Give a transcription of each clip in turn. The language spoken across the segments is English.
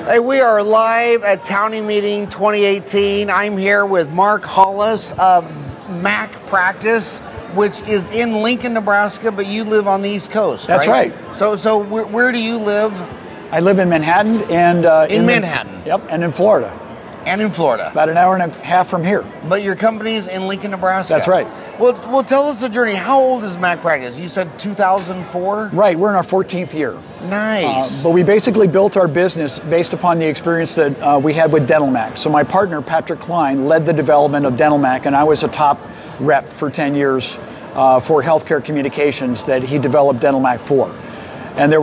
Hey, we are live at Townie Meeting 2018. I'm here with Mark Hollis of MacPractice, which is in Lincoln, Nebraska, but you live on the East Coast, That's right. So where do you live? I live in Manhattan and in Manhattan. Yep, and in Florida. And in Florida. About an hour and a half from here. But your company's in Lincoln, Nebraska. That's right. Well, tell us the journey. How old is MacPractice? You said 2004? Right, we're in our 14th year. Nice. But we basically built our business based upon the experience that we had with DentalMac. So my partner, Patrick Klein, led the development of DentalMac, and I was a top rep for 10 years for healthcare communications that he developed DentalMac for. And it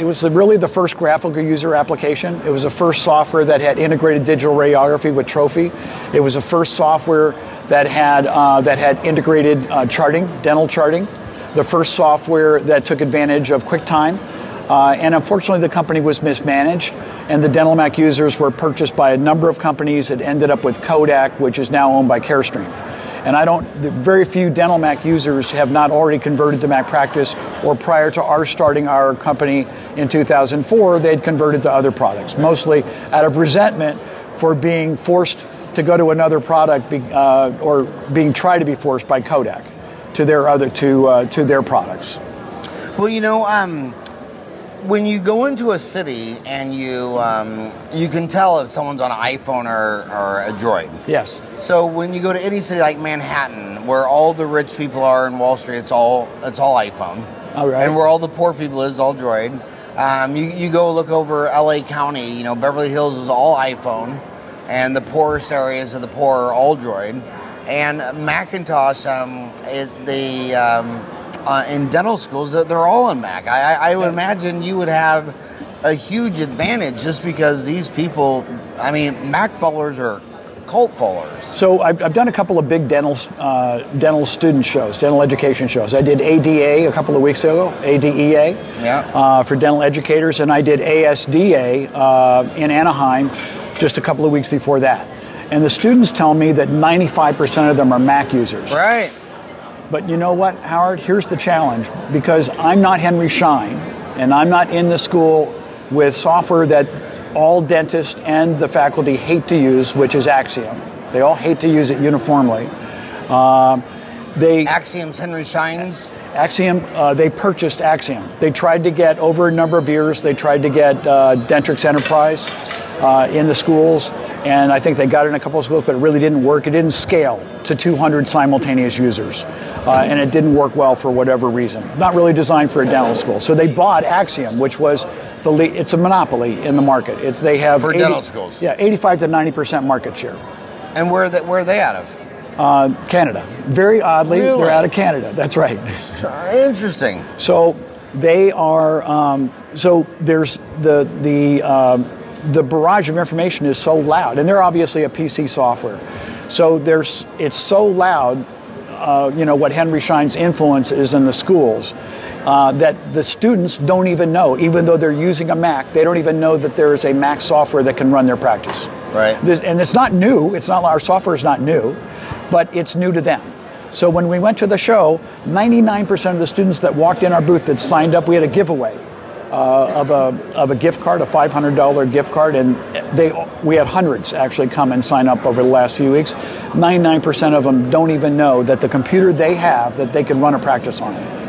was really the first graphical user application. It was the first software that had integrated digital radiography with Trophy. It was the first software that had integrated charting, dental charting. The first software that took advantage of QuickTime. And unfortunately, the company was mismanaged, and the DentalMac users were purchased by a number of companies. It ended up with Kodak, which is now owned by Carestream. And very few DentalMac users have not already converted to MacPractice, or prior to our starting our company in 2004, they'd converted to other products, mostly out of resentment for being forced to go to another product or being tried to be forced by Kodak to their products. Well, you know, when you go into a city and you can tell if someone's on an iPhone or a Droid. Yes. So when you go to any city like Manhattan, where all the rich people are in Wall Street, it's all iPhone. All right. And where all the poor people is all Droid. You go look over LA County, you know, Beverly Hills is all iPhone, and the poorest areas of the poor are all Droid. And Macintosh, in dental schools, they're all on Mac. I would imagine you would have a huge advantage just because these people, I mean, Mac followers are cult followers. So I've done a couple of big dental student shows, dental education shows. I did ADA a couple of weeks ago, ADEA, for dental educators, and I did ASDA in Anaheim just a couple of weeks before that. And the students tell me that 95% of them are Mac users. Right. But you know what, Howard? Here's the challenge. Because I'm not Henry Schein, and I'm not in the school with software that all dentists and the faculty hate to use, which is Axiom. They all hate to use it uniformly. Axiom's Henry Schein's? Axiom, they purchased Axiom. They tried to get, over a number of years, they tried to get Dentrix Enterprise in the schools. And I think they got it in a couple of schools, but it really didn't work. It didn't scale to 200 simultaneous users. And it didn't work well for whatever reason. Not really designed for a dental school. So they bought Axiom, which was it's a monopoly in the market. They have for dental schools. Yeah, 85 to 90% market share. And where are they out of? Canada. Very oddly, really? They're out of Canada. That's right. Interesting. So they are. So there's the barrage of information is so loud, and they're obviously a PC software. So it's so loud. What Henry Schein's influence is in the schools, that the students don't even know, even though they're using a Mac, they don't even know that there is a Mac software that can run their practice. Right. And it's not new. Our software is not new, but it's new to them. So when we went to the show, 99% of the students that walked in our booth that signed up, we had a giveaway of a gift card, a $500 gift card, and we had hundreds actually come and sign up over the last few weeks. 99% of them don't even know that the computer they have, that they can run a practice on it.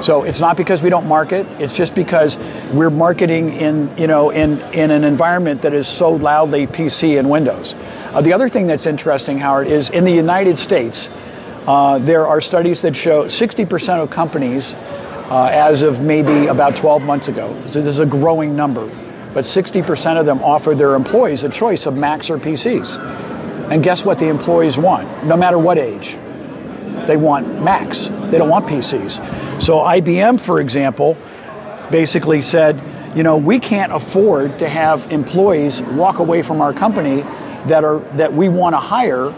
So it's not because we don't market, it's just because we're marketing in an environment that is so loudly PC and Windows. The other thing that's interesting, Howard, is in the United States, there are studies that show 60% of companies as of maybe about 12 months ago. So this is a growing number, but 60% of them offer their employees a choice of Macs or PCs. And guess what the employees want, no matter what age? They want Macs, they don't want PCs. So IBM, for example, basically said, we can't afford to have employees walk away from our company that we want to hire,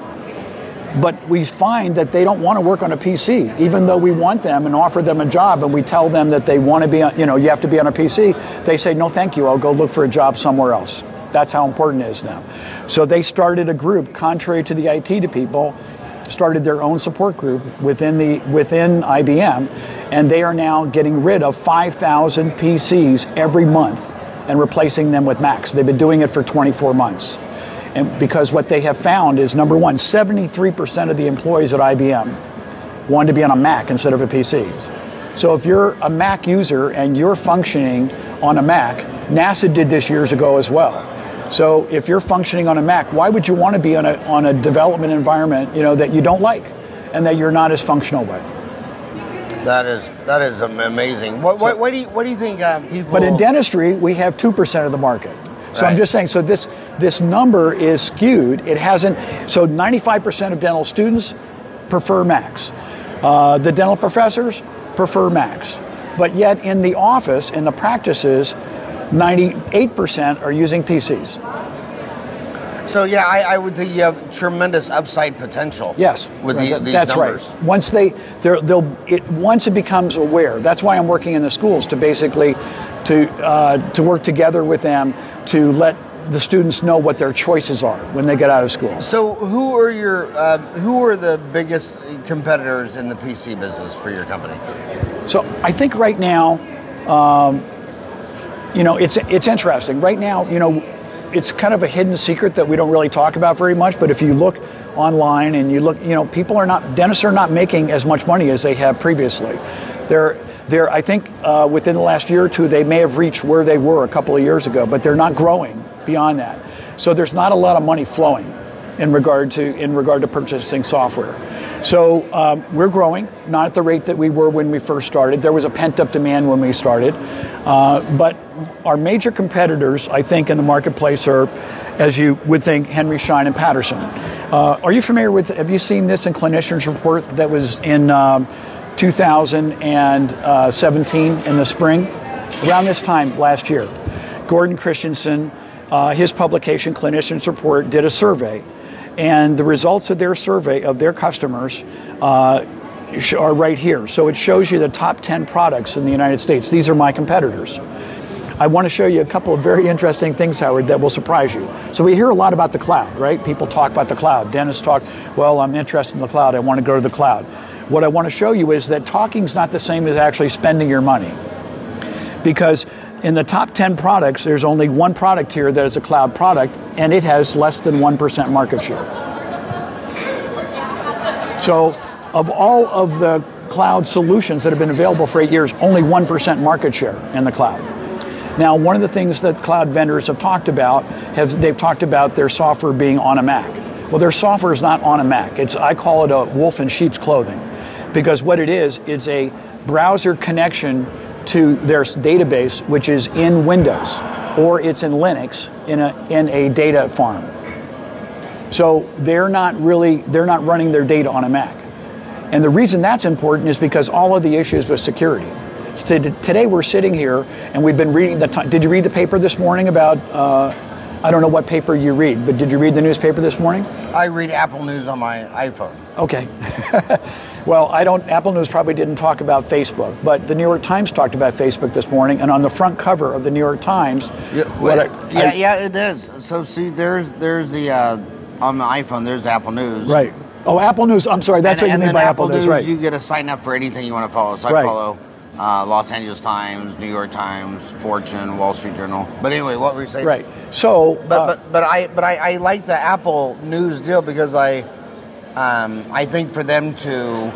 but we find that they don't want to work on a PC, even though we want them and offer them a job, and we tell them that they want to be, you have to be on a PC. They say, no, thank you, I'll go look for a job somewhere else. That's how important it is now. So they started a group, contrary to the IT people, started their own support group within IBM, and they are now getting rid of 5,000 PCs every month and replacing them with Macs. They've been doing it for 24 months. And because what they have found is, number one, 73% of the employees at IBM wanted to be on a Mac instead of a PC. So if you're a Mac user and you're functioning on a Mac, NASA did this years ago as well. So if you're functioning on a Mac, why would you want to be on a development environment, that you don't like and that you're not as functional with? That is amazing. What do you think people? But in dentistry, we have 2% of the market. So right. I'm just saying. So this number is skewed. It hasn't. So 95% of dental students prefer Macs. The dental professors prefer Macs. But yet in the office, in the practices, 98% are using PCs. So yeah, I would think you have tremendous upside potential. Yes, with these that's numbers. Right. Once it becomes aware, that's why I'm working in the schools to basically to work together with them to let the students know what their choices are when they get out of school. So who are the biggest competitors in the PC business for your company? So I think right now, it's interesting. Right now, it's kind of a hidden secret that we don't really talk about very much. But if you look online and you look, dentists are not making as much money as they have previously. I think within the last year or two, they may have reached where they were a couple of years ago, but they're not growing beyond that. So there's not a lot of money flowing in regard to purchasing software. So we're growing, not at the rate that we were when we first started. There was a pent-up demand when we started. But our major competitors, I think, in the marketplace are, as you would think, Henry Schein and Patterson. Are you familiar with, have you seen this in Clinician's Report that was in 2017 in the spring? Around this time last year, Gordon Christensen, his publication, Clinician's Report, did a survey. And the results of their survey of their customers are right here. So it shows you the top 10 products in the United States. These are my competitors. I want to show you a couple of very interesting things, Howard, that will surprise you. So we hear a lot about the cloud, right? People talk about the cloud. Dentists talk, well, I'm interested in the cloud. I want to go to the cloud. What I want to show you is that talking's not the same as actually spending your money. Because in the top 10 products, there's only one product here that is a cloud product, and it has less than 1% market share. So of all of the cloud solutions that have been available for 8 years, only 1% market share in the cloud. Now, one of the things that cloud vendors have talked about, they've talked about their software being on a Mac. Well, their software is not on a Mac. I call it a wolf in sheep's clothing, because what it is a browser connection to their database, which is in Windows, or it's in Linux in a data farm. So they're not running their data on a Mac. And the reason that's important is because all of the issues with security. Today we're sitting here and we've been reading did you read the paper this morning about, I don't know what paper you read, but did you read the newspaper this morning? I read Apple News on my iPhone. Okay. Well, Apple News probably didn't talk about Facebook, but the New York Times talked about Facebook this morning, and on the front cover of the New York Times. Yeah, it is. So see, there's the, on the iPhone, there's Apple News. Right. Oh, Apple News, I'm sorry, that's what you mean by Apple News, right. You get to sign up for anything you want to follow. So I follow Los Angeles Times, New York Times, Fortune, Wall Street Journal. But anyway, what were you saying? Right. So, but I like the Apple News deal because I think for them to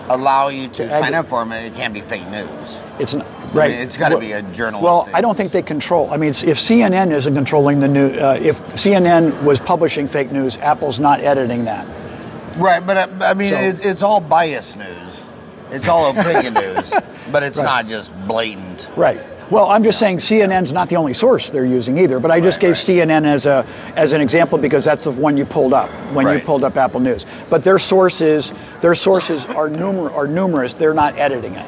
allow you to sign up for them, it can't be fake news. It's not. Right. I mean, it's got to be a journalistic. Well, I don't think they control. I mean, if CNN isn't controlling the news, if CNN was publishing fake news, Apple's not editing that. Right, but I mean, it's all biased news. It's all opinion news, but it's not just blatant. Right. Well, I'm just saying CNN's not the only source they're using either, but I just gave CNN as an example because that's the one you pulled up when you pulled up Apple News. But their sources are numerous. They're not editing it.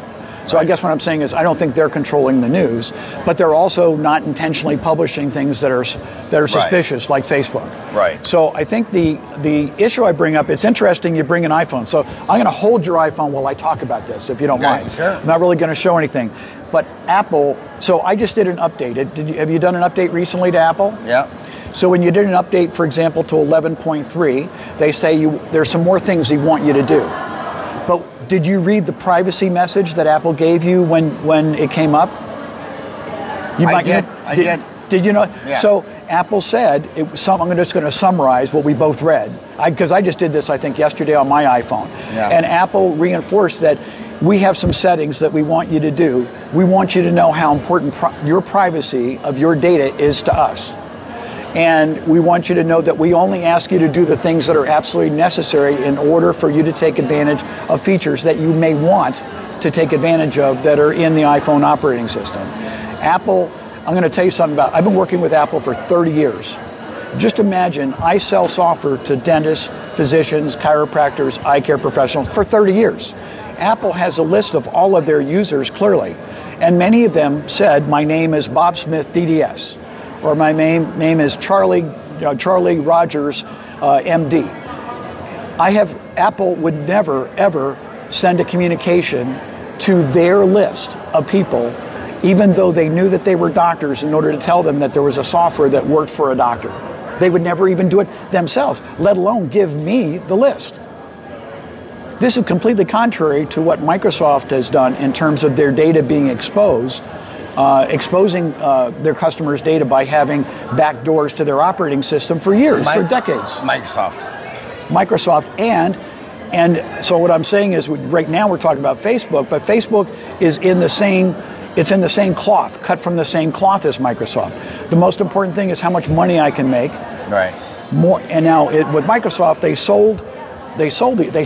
So I guess what I'm saying is I don't think they're controlling the news, but they're also not intentionally publishing things that are suspicious, like Facebook. Right. So I think the issue I bring up, it's interesting you bring an iPhone. So I'm going to hold your iPhone while I talk about this, if you don't mind. Sure. I'm not really going to show anything. But Apple, so I just did an update. Have you done an update recently to Apple? Yeah. So when you did an update, for example, to 11.3, they say there's some more things they want you to do. But did you read the privacy message that Apple gave you when it came up? I did. Did you know? Yeah. So Apple said, I'm just going to summarize what we both read, because I just did this, I think, yesterday on my iPhone. Yeah. And Apple reinforced that we have some settings that we want you to do. We want you to know how important your privacy of your data is to us. And we want you to know that we only ask you to do the things that are absolutely necessary in order for you to take advantage of features that you may want to take advantage of that are in the iPhone operating system. Apple, I'm going to tell you something about, I've been working with Apple for 30 years. Just imagine, I sell software to dentists, physicians, chiropractors, eye care professionals for 30 years. Apple has a list of all of their users clearly, and many of them said, my name is Bob Smith DDS, or my name is Charlie Rogers MD. Apple would never ever send a communication to their list of people, even though they knew that they were doctors, in order to tell them that there was a software that worked for a doctor. They would never even do it themselves, let alone give me the list. This is completely contrary to what Microsoft has done in terms of their data being exposed, exposing their customers' data by having back doors to their operating system for years, for decades. Microsoft, and so what I'm saying is, right now we're talking about Facebook, but Facebook is in the same cloth, cut from the same cloth as Microsoft. The most important thing is how much money I can make. Right. More, and now with Microsoft, they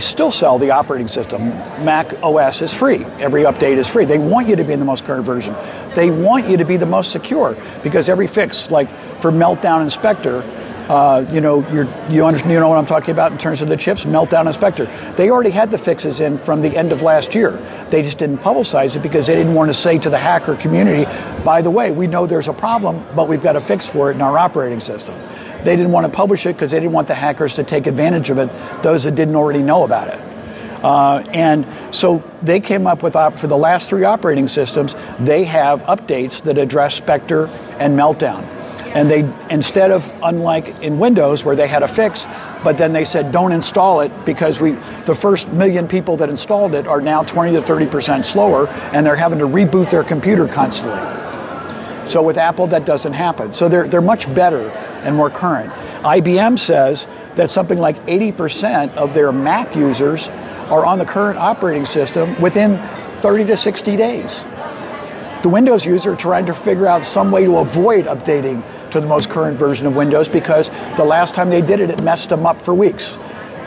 still sell the operating system. Mac OS is free. Every update is free. They want you to be in the most current version. They want you to be the most secure, because every fix, like for Meltdown Inspector, you know what I'm talking about in terms of the chips, Meltdown Inspector. They already had the fixes in from the end of last year. They just didn't publicize it because they didn't want to say to the hacker community, by the way, we know there's a problem, but we've got a fix for it in our operating system. They didn't want to publish it because they didn't want the hackers to take advantage of it, those that didn't already know about it. And so they came up with, for the last 3 operating systems, they have updates that address Spectre and Meltdown. And they, instead of, unlike in Windows where they had a fix, but then they said don't install it because the first 1 million people that installed it are now 20 to 30% slower, and they're having to reboot their computer constantly. So with Apple, that doesn't happen. So they're much better and more current. IBM says that something like 80% of their Mac users are on the current operating system within 30 to 60 days. The Windows user trying to figure out some way to avoid updating to the most current version of Windows, because the last time they did it, it messed them up for weeks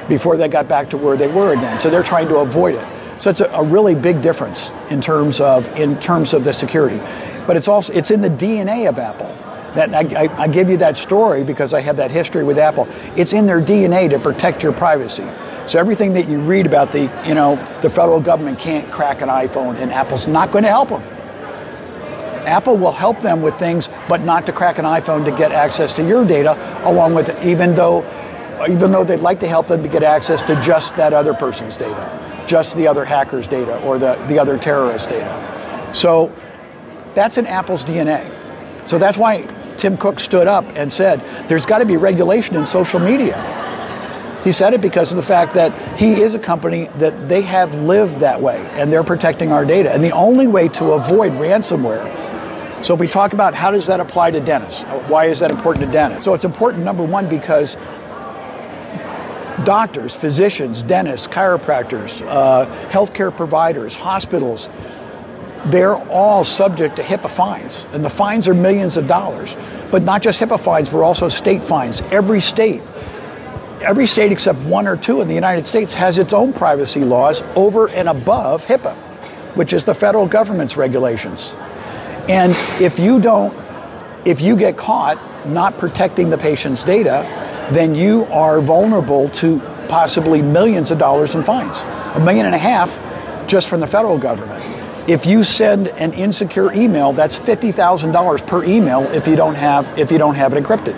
before they got back to where they were again. So they're trying to avoid it. So it's a really big difference in terms of the security. But it's in the DNA of Apple. That I give you that story because I have that history with Apple. It's in their DNA to protect your privacy. So everything that you read about the federal government can't crack an iPhone, and Apple's not going to help them. Apple will help them with things, but not to crack an iPhone to get access to your data, along with, even though they'd like to help them to get access to just that other person's data, just the other hacker's data or the other terrorist data. So that's in Apple's DNA. So that's why Tim Cook stood up and said, there's got to be regulation in social media. He said it because of the fact that he is a company that they have lived that way, and they're protecting our data. And the only way to avoid ransomware, so if we talk about how does that apply to dentists, why is that important to dentists? So it's important, number one, because doctors, physicians, dentists, chiropractors, healthcare providers, hospitals, they're all subject to HIPAA fines, and the fines are millions of dollars. But not just HIPAA fines, but also state fines. Every state except 1 or 2 in the United States has its own privacy laws over and above HIPAA, which is the federal government's regulations. And if you get caught not protecting the patient's data, then you are vulnerable to possibly millions of dollars in fines. $1.5 million just from the federal government. If you send an insecure email, that's $50,000 per email if you don't have it encrypted,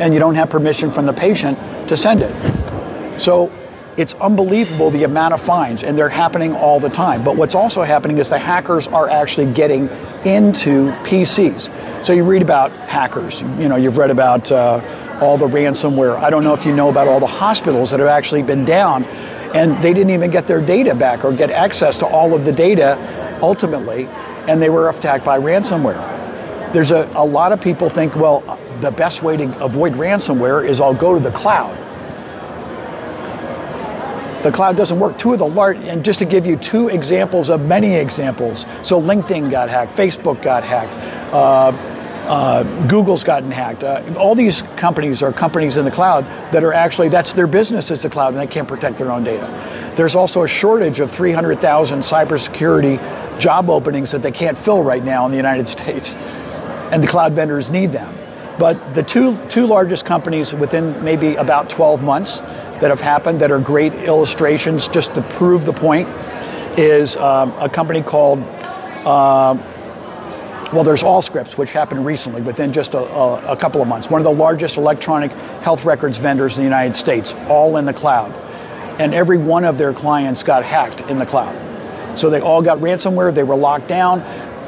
and you don't have permission from the patient to send it. So it's unbelievable the amount of fines, and they're happening all the time. But what's also happening is the hackers are actually getting into PCs. So you read about hackers. You've read about all the ransomware. I don't know if you know about all the hospitals that have actually been down, and they didn't even get their data back or get access to all of the data ultimately, and they were attacked by ransomware. There's a lot of people think, well, the best way to avoid ransomware is I'll go to the cloud. The cloud doesn't work. Two of the large, and just to give you two examples of many examples, so LinkedIn got hacked, Facebook got hacked, Google's gotten hacked. All these companies are companies in the cloud that are actually, that's their business is the cloud, and they can't protect their own data. There's also a shortage of 300,000 cybersecurity job openings that they can't fill right now in the United States, and the cloud vendors need them. But the two largest companies within maybe about 12 months that have happened that are great illustrations just to prove the point is a company called, well, there's Allscripts, which happened recently within just a couple of months. One of the largest electronic health records vendors in the United States, all in the cloud. And every one of their clients got hacked in the cloud. So they all got ransomware, they were locked down.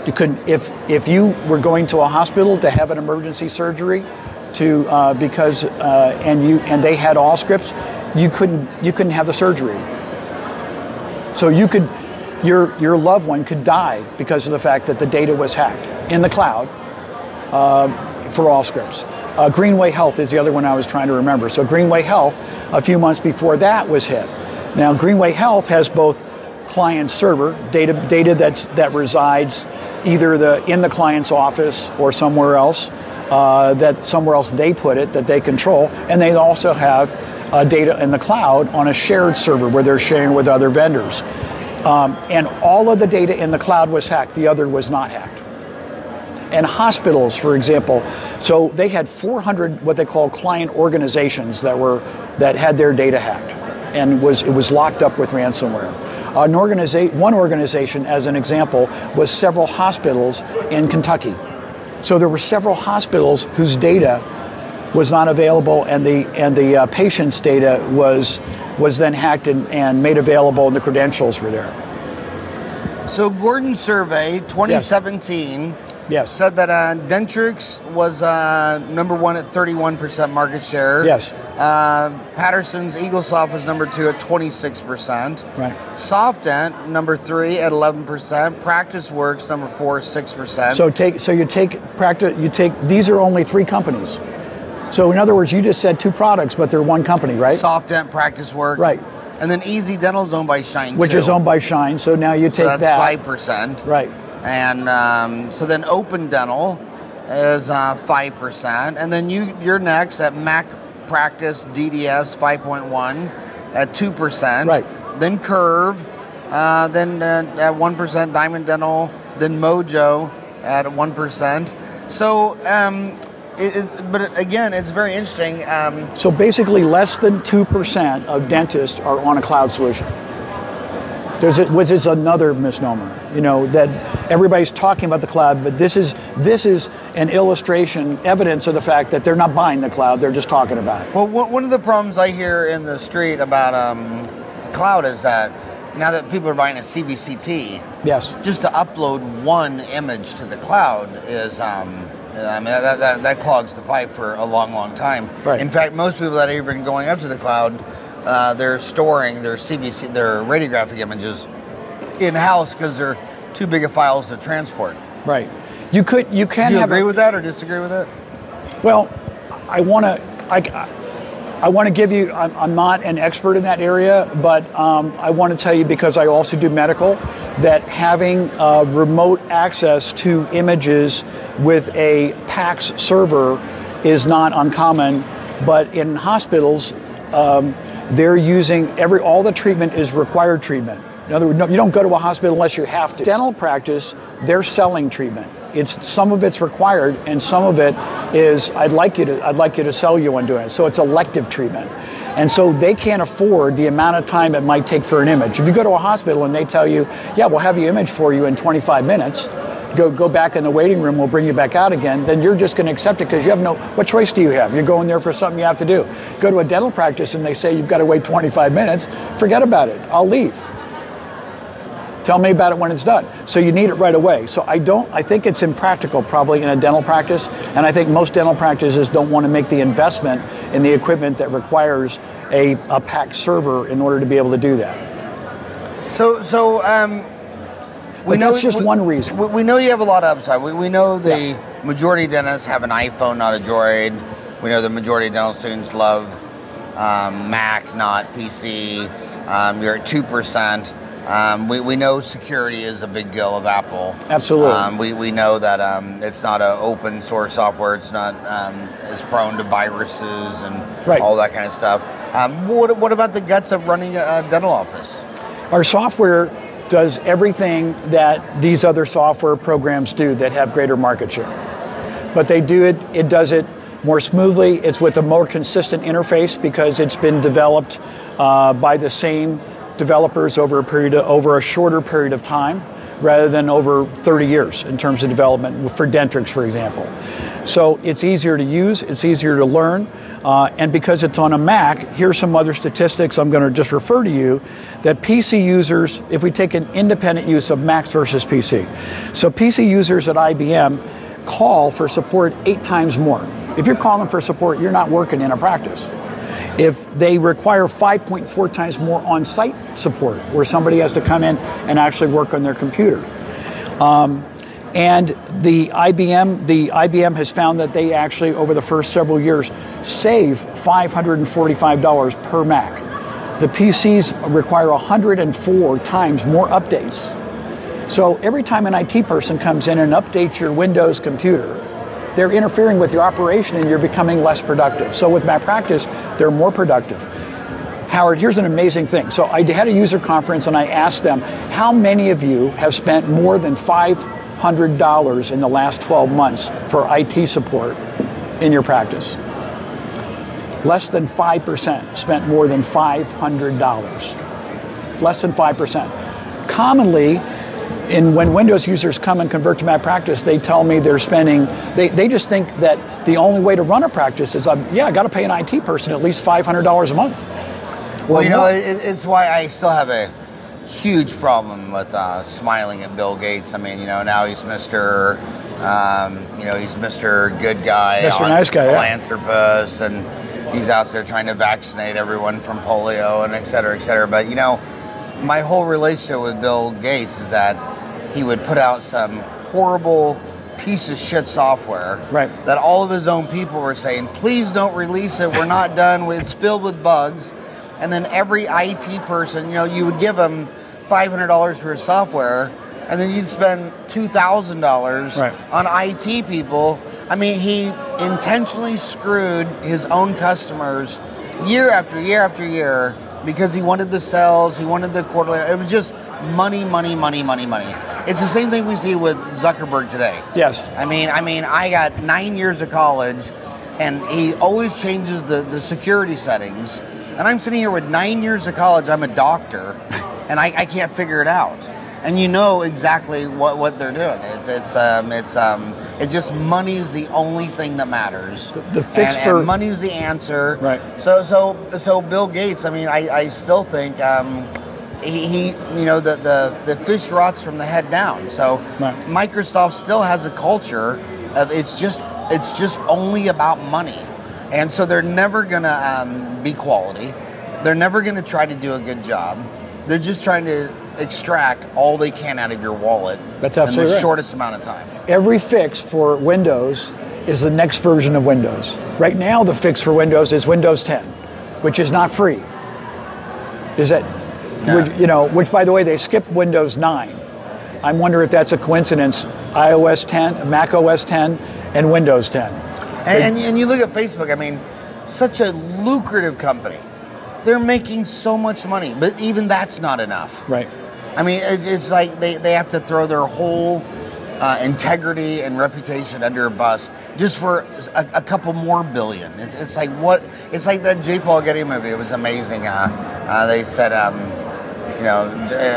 You couldn't, if you were going to a hospital to have an emergency surgery, and they had Allscripts, you couldn't have the surgery. So your loved one could die because of the fact that the data was hacked in the cloud for Allscripts. Greenway Health is the other one I was trying to remember. So Greenway Health, a few months before that was hit. Now Greenway Health has both client server data that resides either in the client's office or somewhere else, somewhere else they put it that they control, and they also have data in the cloud on a shared server where they're sharing with other vendors. And all of the data in the cloud was hacked, the other was not hacked. And hospitals, for example, so they had 400 what they call client organizations that had their data hacked, and it was locked up with ransomware. One organization, as an example, was several hospitals in Kentucky. So there were several hospitals whose data was not available, and the patient's data was then hacked and made available, and the credentials were there. So Gordon's survey, 2017, yes, said that Dentrix was number one at 31% market share. Yes. Patterson's EagleSoft was number two at 26%. Right. SoftDent number three at 11%. PracticeWorks number four, 6%. So these are only three companies. So in other words, you just said two products, but they're one company, right? SoftDent, PracticeWorks. Right. And then Easy Dental is owned by Shine, which is owned by Shine. So now you take that's that. 5%. Right. And so then Open Dental is 5%. And then you're next at MacPractice DDS 5.1 at 2%. Right. Then Curve, then at 1%, Diamond Dental, then Mojo at 1%. So, but again, it's very interesting. So basically, less than 2% of dentists are on a cloud solution. Which is another misnomer, that everybody's talking about the cloud, but this is an illustration, evidence of the fact that they're not buying the cloud, they're just talking about it. Well, one of the problems I hear in the street about cloud is that now that people are buying a CBCT, yes, just to upload one image to the cloud is, that clogs the pipe for a long, long time. Right. In fact, most people that are even going up to the cloud, they're storing their their radiographic images in-house because they're too big of files to transport. Right. You can Do you agree with that or disagree with it? Well, I want to give you, I'm not an expert in that area, but I want to tell you, because I also do medical, that having remote access to images with a PACS server is not uncommon, but in hospitals, they're using all the treatment is required treatment. In other words, you don't go to a hospital unless you have to. Dental practice, they're selling treatment. Some of it's required, and some of it is I'd like you to sell you on doing it. So it's elective treatment, and so they can't afford the amount of time it might take for an image. If you go to a hospital and they tell you, yeah, we'll have you image for you in 25 minutes. Go back in the waiting room, we'll bring you back out again, then you're just going to accept it because you have what choice do you have? You're going there for something you have to do. Go to a dental practice and they say you've got to wait 25 minutes, forget about it, I'll leave. Tell me about it when it's done. So you need it right away. So I think it's impractical probably in a dental practice, and I think most dental practices don't want to make the investment in the equipment that requires a PACS server in order to be able to do that. We know that's just one reason. We know you have a lot of upside. We know majority of dentists have an iPhone, not a Droid. We know the majority of dental students love Mac, not PC. You're at 2%. We know security is a big deal of Apple. Absolutely. We know that it's not an open source software. It's not as prone to viruses and all that kind of stuff. What about the guts of running a dental office? Our software does everything that these other software programs do that have greater market share. But it does it more smoothly. It's with a more consistent interface because it's been developed by the same developers over a shorter period of time rather than over 30 years in terms of development for Dentrix, for example. So it's easier to use, it's easier to learn, and because it's on a Mac, here's some other statistics I'm going to just refer to you, that PC users, if we take an independent use of Macs versus PC, so PC users at IBM call for support 8 times more. If you're calling for support, you're not working in a practice. If they require 5.4 times more on-site support, where somebody has to come in and actually work on their computer. And the IBM has found that they actually, over the first several years, save $545 per Mac. The PCs require 104 times more updates. So every time an IT person comes in and updates your Windows computer, they're interfering with your operation and you're becoming less productive. So with MacPractice, they're more productive. Howard, here's an amazing thing. So I had a user conference and I asked them, how many of you have spent more than $500 in the last 12 months for IT support in your practice? Less than 5% spent more than $500. Less than 5%. Commonly, when Windows users come and convert to MacPractice, they tell me they're spending, they just think that the only way to run a practice is, I got to pay an IT person at least $500 a month. Well, it's why I still have a huge problem with smiling at Bill Gates. I mean, now he's Mr. He's Mr. Good Guy, Mr. Nice Guy, philanthropist, and he's out there trying to vaccinate everyone from polio and et cetera, et cetera. But, my whole relationship with Bill Gates is that he would put out some horrible piece of shit software that all of his own people were saying, please don't release it, we're not done, it's filled with bugs. And then every IT person, you would give them $500 for his software, and then you'd spend $2,000 on IT people. I mean, he intentionally screwed his own customers year after year after year because he wanted the sales, he wanted the quarterly. It was just money, money, money, money, money. It's the same thing we see with Zuckerberg today. Yes. I mean, I got 9 years of college, and he always changes the security settings. And I'm sitting here with 9 years of college. I'm a doctor, and I can't figure it out. And you know exactly what they're doing. It just money's the only thing that matters. The fix for money's the answer. Right. So Bill Gates. I mean, I still think the fish rots from the head down. So Microsoft still has a culture of it's just only about money, and so they're never gonna be quality. They're never gonna try to do a good job. They're just trying to extract all they can out of your wallet in the shortest amount of time. Every fix for Windows is the next version of Windows. Right now, the fix for Windows is Windows 10, which is not free. Is it? No. Which by the way, they skipped Windows 9. I wonder if that's a coincidence. iOS 10, Mac OS 10, and Windows 10. And you look at Facebook. I mean, such a lucrative company. They're making so much money, but even that's not enough. Right. I mean, it's like they have to throw their whole integrity and reputation under a bus just for a couple more billion. It's like what? It's like that J. Paul Getty movie. It was amazing. They said,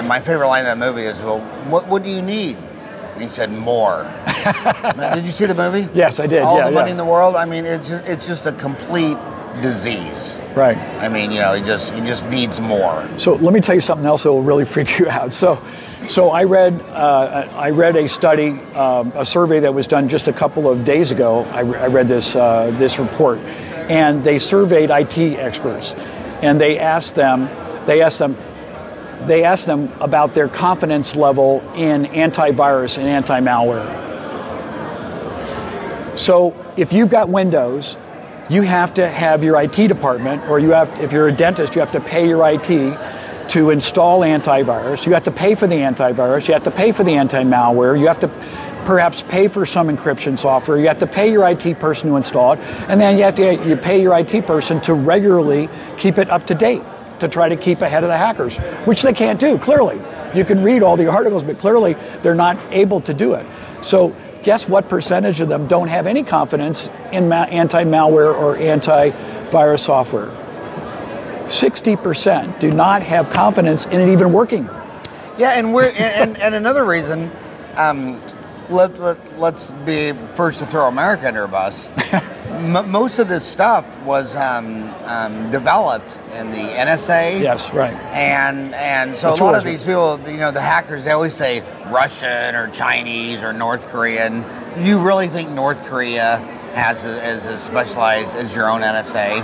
my favorite line in that movie is, well, what do you need? And he said, more. Did you see the movie? Yes, I did. All the money in the world. I mean, it's just a complete disease. Right. I mean, he just needs more. So let me tell you something else that will really freak you out. So I read a study, a survey that was done just a couple of days ago. I read this report, and they surveyed IT experts, and they asked them about their confidence level in antivirus and anti-malware. So if you've got Windows, you have to have your IT department, or if you're a dentist, you have to pay your IT to install antivirus. You have to pay for the antivirus. You have to pay for the anti-malware. You have to perhaps pay for some encryption software. You have to pay your IT person to install it, and then you pay your IT person to regularly keep it up to date, to try to keep ahead of the hackers, which they can't do, clearly. You can read all the articles, but clearly they're not able to do it. So guess what percentage of them don't have any confidence in anti-malware or antivirus software? 60% do not have confidence in it even working. Yeah, and another reason, let's be first to throw America under a bus. Most of this stuff was developed in the NSA. Yes, right. And so a lot of these people, you know, the hackers, they always say Russian or Chinese or North Korean. You really think North Korea has as specialized as your own NSA?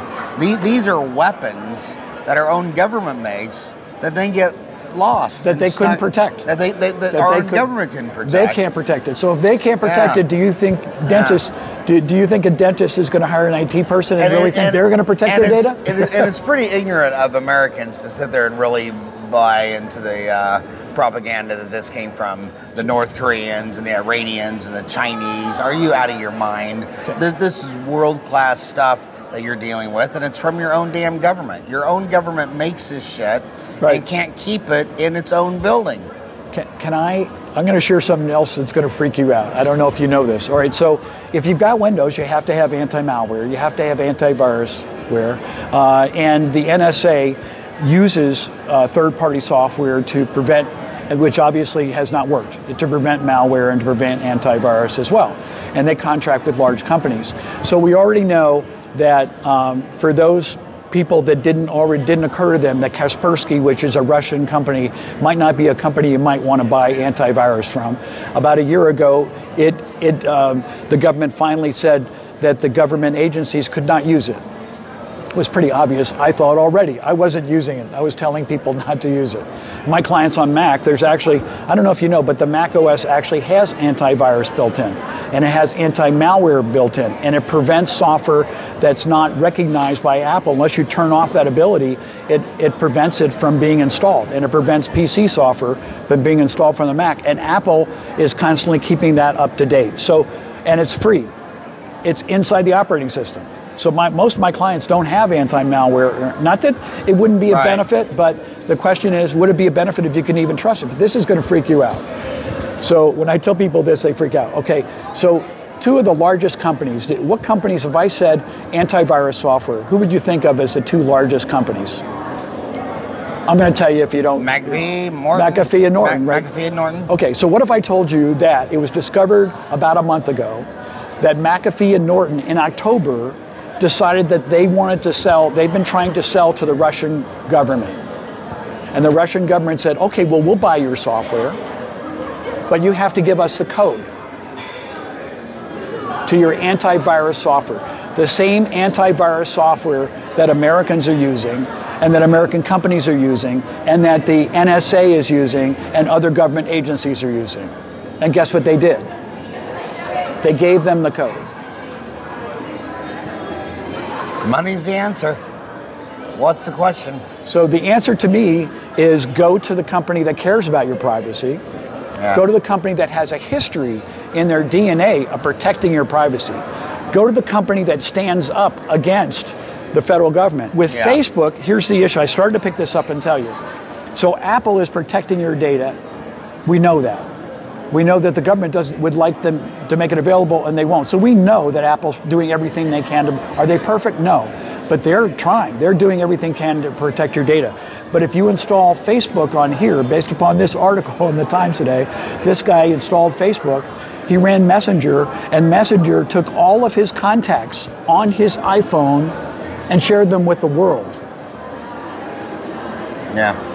These are weapons that our own government makes that then get lost. That they couldn't protect. That our government couldn't protect. They can't protect it. So if they can't protect it, do you think dentists... Do you think a dentist is going to hire an IT person and really think they're going to protect their data? And it's pretty ignorant of Americans to sit there and really buy into the propaganda that this came from the North Koreans and the Iranians and the Chinese. Are you out of your mind? Okay. This is world-class stuff that you're dealing with, and it's from your own damn government. Your own government makes this shit and can't keep it in its own building. I'm going to share something else that's going to freak you out. I don't know if you know this. All right, so if you've got Windows, you have to have anti-malware, you have to have antivirusware, and the NSA uses third-party software to prevent, which obviously has not worked, to prevent malware and to prevent antivirus as well. And they contract with large companies. So we already know that for those people that didn't occur to them, that Kaspersky, which is a Russian company, might not be a company you might want to buy antivirus from. About a year ago, the government finally said that the government agencies could not use it. It was pretty obvious, I thought already. I wasn't using it. I was telling people not to use it. My clients on Mac, there's actually, I don't know if you know, but the Mac OS actually has antivirus built in, and it has anti-malware built in, and it prevents software that's not recognized by Apple. Unless you turn off that ability, it prevents it from being installed, and it prevents PC software from being installed from the Mac, and Apple is constantly keeping that up to date. So, and it's free. It's inside the operating system. So most of my clients don't have anti-malware. Not that it wouldn't be a benefit, but the question is, would it be a benefit if you can even trust it? But this is going to freak you out. So when I tell people this, they freak out. Okay, so two of the largest companies, what companies, if I said antivirus software, who would you think of as the two largest companies? I'm going to tell you if you don't. McAfee and Norton, right? McAfee and Norton. Okay, so what if I told you that it was discovered about a month ago that McAfee and Norton in October decided that they wanted to sell, they've been trying to sell to the Russian government. And the Russian government said, okay, well, we'll buy your software, but you have to give us the code to your antivirus software. The same antivirus software that Americans are using and that American companies are using and that the NSA is using and other government agencies are using. And guess what they did? They gave them the code. Money's the answer. What's the question? So the answer to me is go to the company that cares about your privacy. Yeah. Go to the company that has a history in their DNA of protecting your privacy. Go to the company that stands up against the federal government. With Facebook, here's the issue. I started to pick this up and tell you. So Apple is protecting your data. We know that. We know that the government would like them to make it available, and they won't. So we know that Apple's doing everything they can to. Are they perfect? No. But they're trying. They're doing everything they can to protect your data. But if you install Facebook on here, based upon this article in the Times today, this guy installed Facebook. He ran Messenger, and Messenger took all of his contacts on his iPhone and shared them with the world. Yeah.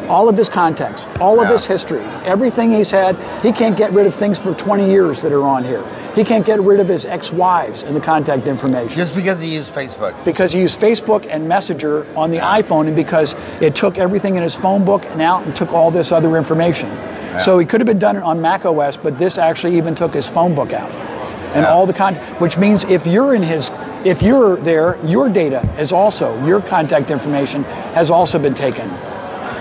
All of his contacts, all of his history, everything he's had. He can't get rid of things for 20 years that are on here. He can't get rid of his ex-wives and the contact information. Just because he used Facebook. Because he used Facebook and Messenger on the iPhone, and because it took everything in his phone book and out and took all this other information. Yeah. So he could have been done on Mac OS, but this actually even took his phone book out. and all the content, which means if you're there, your data is also, your contact information has also been taken.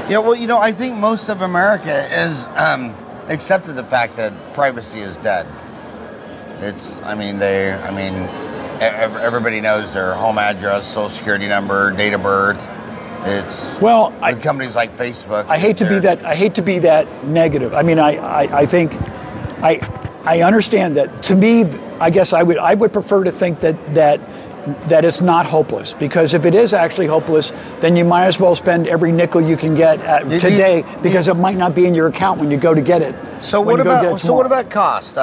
Yeah, well, I think most of America is accepted the fact that privacy is dead. Everybody knows their home address, social security number, date of birth. With companies like Facebook. I hate to be that negative. I mean, I think I understand that. To me, I guess I would prefer to think that it's not hopeless, because if it is actually hopeless, then you might as well spend every nickel you can get today, because it might not be in your account when you go to get it. So what about cost?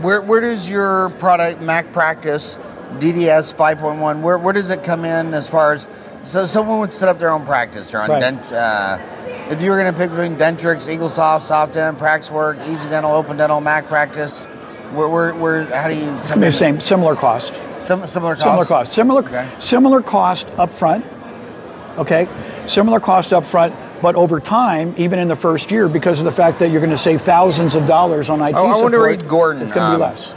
Where does your product MacPractice DDS 5.1? Where does it come in as far as, so someone would set up their own practice or on if you were going to pick between Dentrix, EagleSoft, SoftDent, Praxwork, Easy Dental, Open Dental, MacPractice, how do you? It's going to be the same, similar cost. Similar cost up front. Okay, similar cost up front, but over time, even in the first year, because of the fact that you're going to save thousands of dollars on IT support. I want to read Gordon. It's going to be less.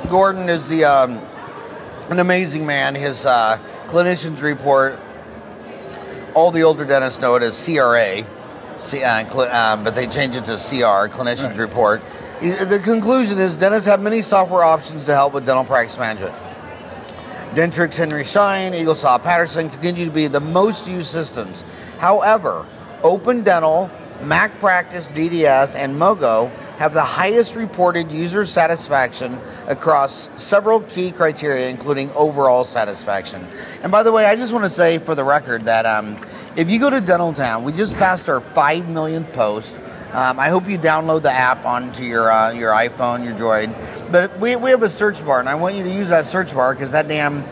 Gordon is an amazing man. His clinicians report, all the older dentists know it as CRA, but they change it to CR, clinicians report. The conclusion is dentists have many software options to help with dental practice management. Dentrix, Henry Schein, EagleSoft, Patterson continue to be the most used systems. However, Open Dental, MacPractice, DDS, and Mogo have the highest reported user satisfaction across several key criteria, including overall satisfaction. And by the way, I just want to say for the record that if you go to Dental Town, we just passed our 5 millionth post. I hope you download the app onto your iPhone, your Droid. But we have a search bar, and I want you to use that search bar because that damn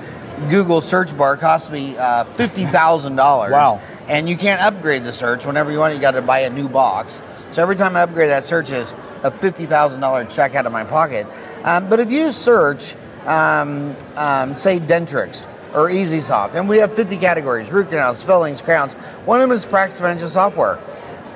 Google search bar cost me $50,000. Wow. And you can't upgrade the search. Whenever you want, you got to buy a new box. So every time I upgrade that search is a $50,000 check out of my pocket. But if you search, say Dentrix or EasySoft, and we have 50 categories: root canals, fillings, crowns. One of them is practice management software.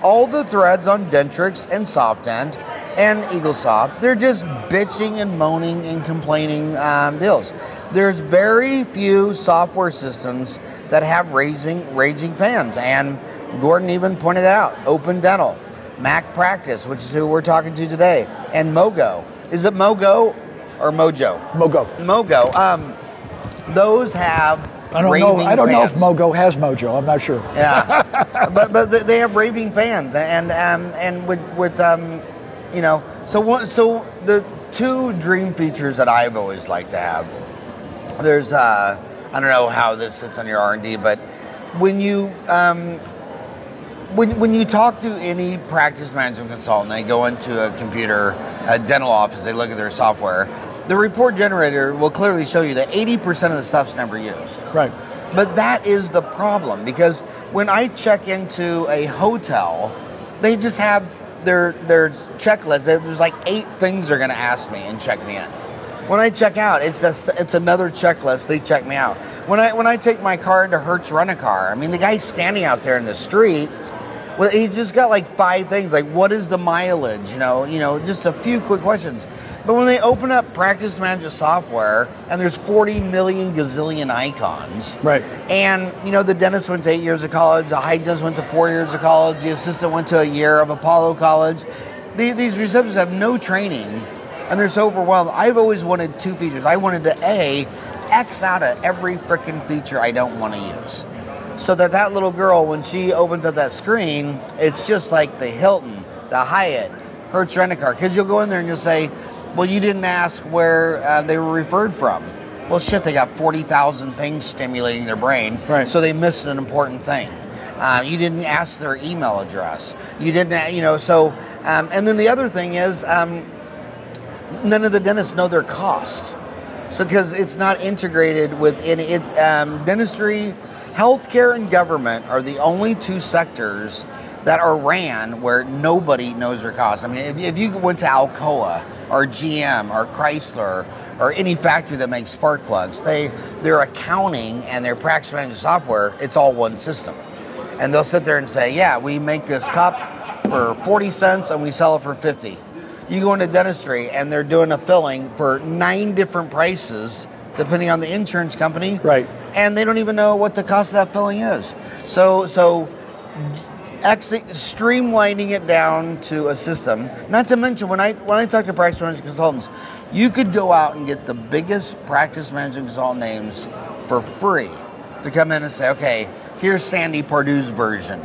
All the threads on Dentrix and SoftDent and EagleSoft, they're just bitching and moaning and complaining deals. There's very few software systems that have raging fans, and Gordon even pointed out Open Dental, MacPractice, which is who we're talking to today, and Mogo. Is it Mogo or Mojo? Mogo. Mogo. Those have I don't know if Mogo has Mojo. I'm not sure. Yeah, but they have raving fans, and with So the two dream features that I've always liked to have. There's I don't know how this sits on your R&D, but when you when you talk to any practice management consultant, they go into a dental office, they look at their software. The report generator will clearly show you that 80% of the stuff's never used. Right. But that is the problem, because when I check into a hotel, they just have their checklist. There's like 8 things they're going to ask me and check me in. When I check out, it's another checklist. They check me out. When I take my car into Hertz Rent-A-Car, I mean, the guy's standing out there in the street. Well, he's just got like 5 things, like what is the mileage? You know, just a few quick questions. But when they open up practice management software and there's 40 million gazillion icons, right? And the dentist went to 8 years of college, the hygienist went to 4 years of college, the assistant went to a year of Apollo College. These receptionists have no training, and they're so overwhelmed. I've always wanted 2 features. I wanted to X out of every freaking feature I don't want to use, so that little girl, when she opens up that screen, it's just like the Hilton, the Hyatt, Hertz Rent-A-Car, because you'll go in there and you'll say, well, you didn't ask where they were referred from. Well, shit, they got 40,000 things stimulating their brain, right? So they missed an important thing. You didn't ask their email address. You didn't, and then the other thing is, none of the dentists know their cost. So, because it's not integrated within it's dentistry, healthcare, and government are the only 2 sectors that are ran where nobody knows their costs. I mean, if you went to Alcoa or GM or Chrysler or any factory that makes spark plugs, their accounting and their practice management software, it's all one system. And they'll sit there and say, yeah, we make this cup for 40 cents and we sell it for 50. You go into dentistry and they're doing a filling for 9 different prices depending on the insurance company. Right. And they don't even know what the cost of that filling is. So streamlining it down to a system. Not to mention, when I talk to practice management consultants, you could go out and get the biggest practice management consultant names for free to come in and say, okay, here's Sandy Pardue's version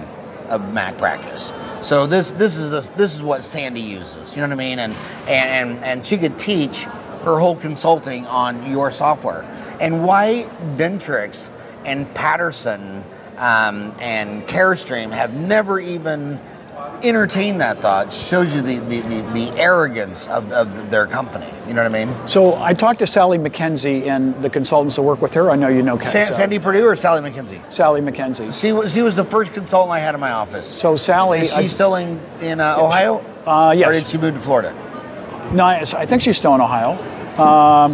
of MacPractice. So this is what Sandy uses. You know what I mean? And she could teach her whole consulting on your software. And why Dentrix and Patterson and CareStream have never even entertained that thought shows you the arrogance of their company. You know what I mean? So I talked to Sally McKenzie and the consultants that work with her. I know you know Sandy Purdue or Sally McKenzie? Sally McKenzie. She was the first consultant I had in my office. So Sally... Is she still in Ohio? Yes. Or did she move to Florida? No, I think she's still in Ohio.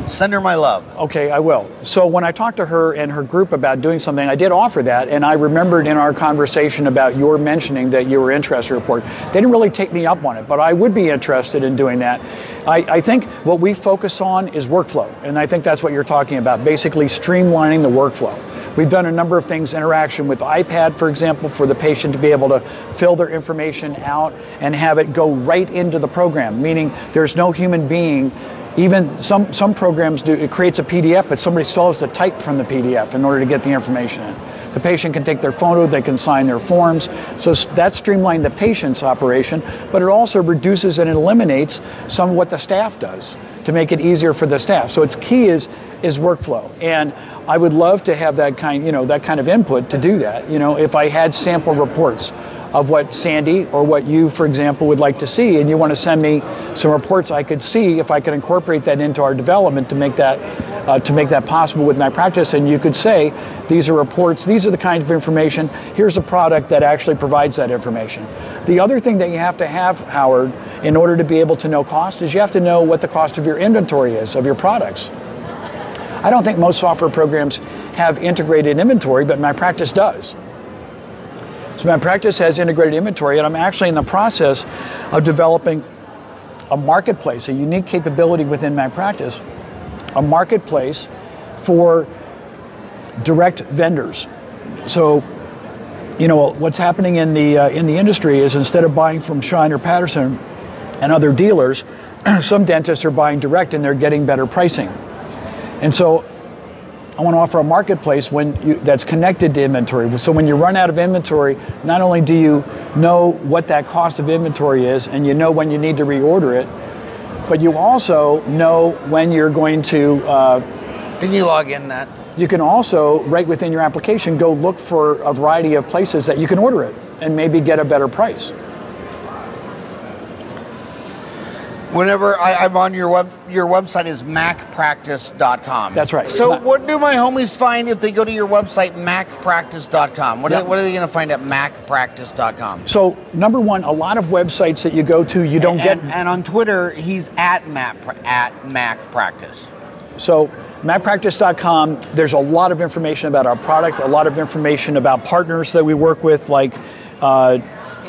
Send her my love. Okay, I will. So when I talked to her and her group about doing something, I did offer that, and I remembered in our conversation about your mentioning that you were interested in report. They didn't really take me up on it, but I would be interested in doing that. I think what we focus on is workflow, and I think that's what you're talking about, basically streamlining the workflow. We've done a number of things, interaction with iPad, for example, for the patient to be able to fill their information out and have it go right into the program, meaning there's no human being. Even some programs do, it creates a PDF, but somebody still has to type from the PDF in order to get the information in. The patient can take their photo, they can sign their forms. So that's streamlined the patient's operation, but it also reduces and eliminates some of what the staff does to make it easier for the staff. So its key is workflow. And I would love to have that kind of input to do that. If I had sample reports of what Sandy or what you, for example, would like to see, and you want to send me some reports I could see if I could incorporate that into our development to make that possible with MacPractice, and you could say, these are reports, these are the kinds of information, here's a product that actually provides that information. The other thing that you have to have, Howard, in order to be able to know cost, is you have to know what the cost of your inventory is, of your products. I don't think most software programs have integrated inventory, but MacPractice does. So MacPractice has integrated inventory, and I'm actually in the process of developing a marketplace, a unique capability within MacPractice, a marketplace for direct vendors. So, what's happening in the industry is instead of buying from Shine or Patterson and other dealers, some dentists are buying direct and they're getting better pricing. And so I want to offer a marketplace that's connected to inventory. So when you run out of inventory, not only do you know what that cost of inventory is and you know when you need to reorder it, but you also know when you're going to... Can you log in that? You can also, right within your application, go look for a variety of places that you can order it and maybe get a better price. Whenever I'm on your website is MacPractice.com. That's right. So what do my homies find if they go to your website, MacPractice.com? What are they going to find at MacPractice.com? So number one, a lot of websites that you go to, you don't get... And on Twitter, he's at MacPractice. So MacPractice.com, there's a lot of information about our product, a lot of information about partners that we work with, like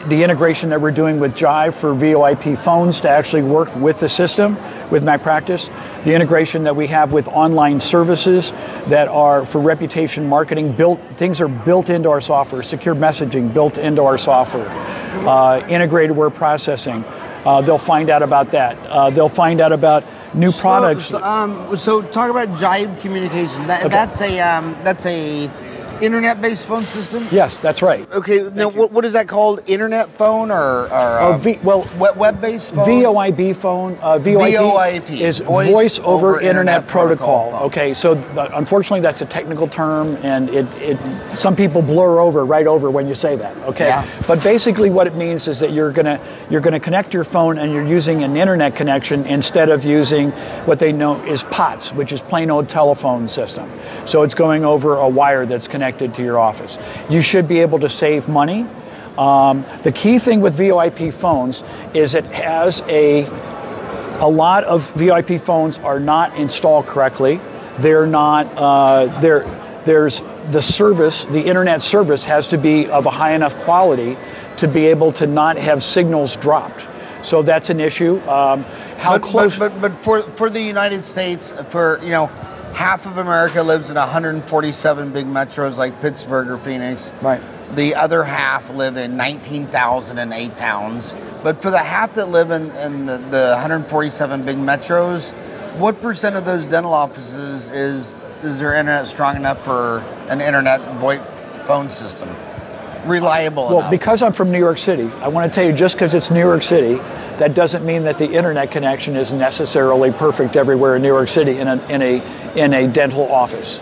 the integration that we're doing with Jive for VoIP phones to actually work with the system, with MacPractice, the integration that we have with online services that are for reputation marketing, things are built into our software, secure messaging built into our software, integrated word processing. They'll find out about that. They'll find out about new products. So talk about Jive Communication. That's a internet-based phone system? Yes, that's right. Okay, now what is that called? Internet phone or web-based phone? VoIP phone. VoIP is Voice over Internet Protocol. Okay, so unfortunately that's a technical term, and some people blur right over when you say that. Okay, yeah. But basically what it means is that you're gonna connect your phone and you're using an internet connection instead of using what they know is POTS, which is plain old telephone system. So it's going over a wire that's connected to your office. You should be able to save money. The key thing with VoIP phones is it has a lot of VoIP phones are not installed correctly. They're not, there's the service, the internet service has to be of a high enough quality to be able to not have signals dropped. So that's an issue. How close? But for the United States, for half of America lives in 147 big metros like Pittsburgh or Phoenix. Right. The other half live in 19,008 towns. But for the half that live in the 147 big metros, what percent of those dental offices is their internet strong enough for an internet VoIP phone system? Reliable enough? Well, because I'm from New York City, I want to tell you, just because it's New York City, that doesn't mean that the internet connection is necessarily perfect everywhere in New York City in a dental office.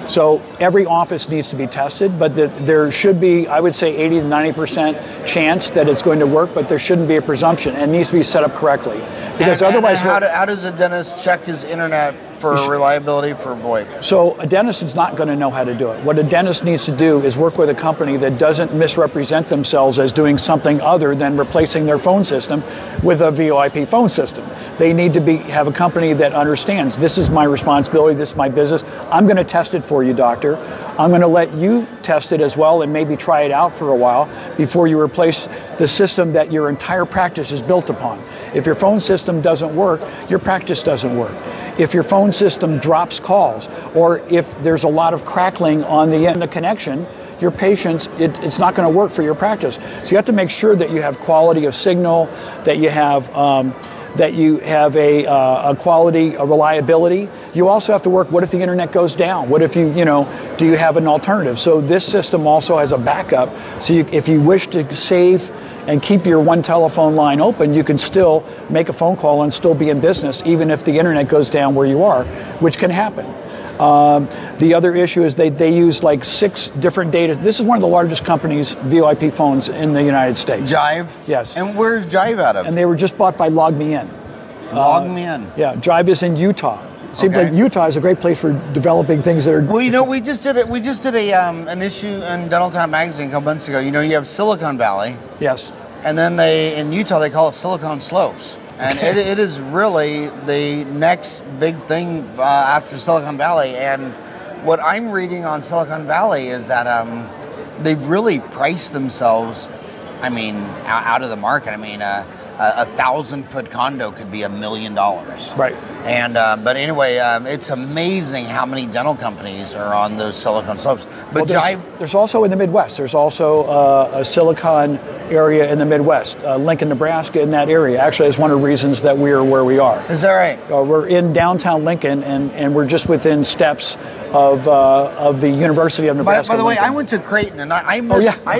So every office needs to be tested, but there should be, I would say, 80 to 90% chance that it's going to work, but there shouldn't be a presumption, and it needs to be set up correctly. Because otherwise, how does a dentist check his internet for reliability for VoIP? So a dentist is not going to know how to do it. What a dentist needs to do is work with a company that doesn't misrepresent themselves as doing something other than replacing their phone system with a VoIP phone system. They need to have a company that understands, this is my responsibility, this is my business. I'm going to test it for you, doctor. I'm going to let you test it as well and maybe try it out for a while before you replace the system that your entire practice is built upon. If your phone system doesn't work, your practice doesn't work. If your phone system drops calls, or if there's a lot of crackling on the end of the connection, your patients, it's not going to work for your practice. So you have to make sure that you have quality of signal, that you have a quality, a reliability. You also have to work, what if the internet goes down? What if do you have an alternative? So this system also has a backup. So if you wish to save and keep your one telephone line open, you can still make a phone call and still be in business, even if the internet goes down where you are, which can happen. The other issue is they use like 6 different data. This is one of the largest companies, VoIP phones in the United States. Jive? Yes. And where's Jive out of? And they were just bought by LogMeIn. LogMeIn? Yeah, Jive is in Utah. Seems like Utah is a great place for developing things that are. Well, we just did an issue in Dental Time magazine a couple months ago. You have Silicon Valley. Yes. And then in Utah they call it Silicon Slopes, and it is really the next big thing after Silicon Valley. And what I'm reading on Silicon Valley is that they've really priced themselves, out of the market. A 1,000-foot condo could be $1 million. Right. And but anyway, it's amazing how many dental companies are on those Silicon Slopes. But there's also in the Midwest. There's also a Silicon area in the Midwest, Lincoln, Nebraska, in that area. Actually, it's one of the reasons that we are where we are. Is that right? We're in downtown Lincoln, and we're just within steps of the University of Nebraska. By the way, Lincoln. I went to Creighton, and I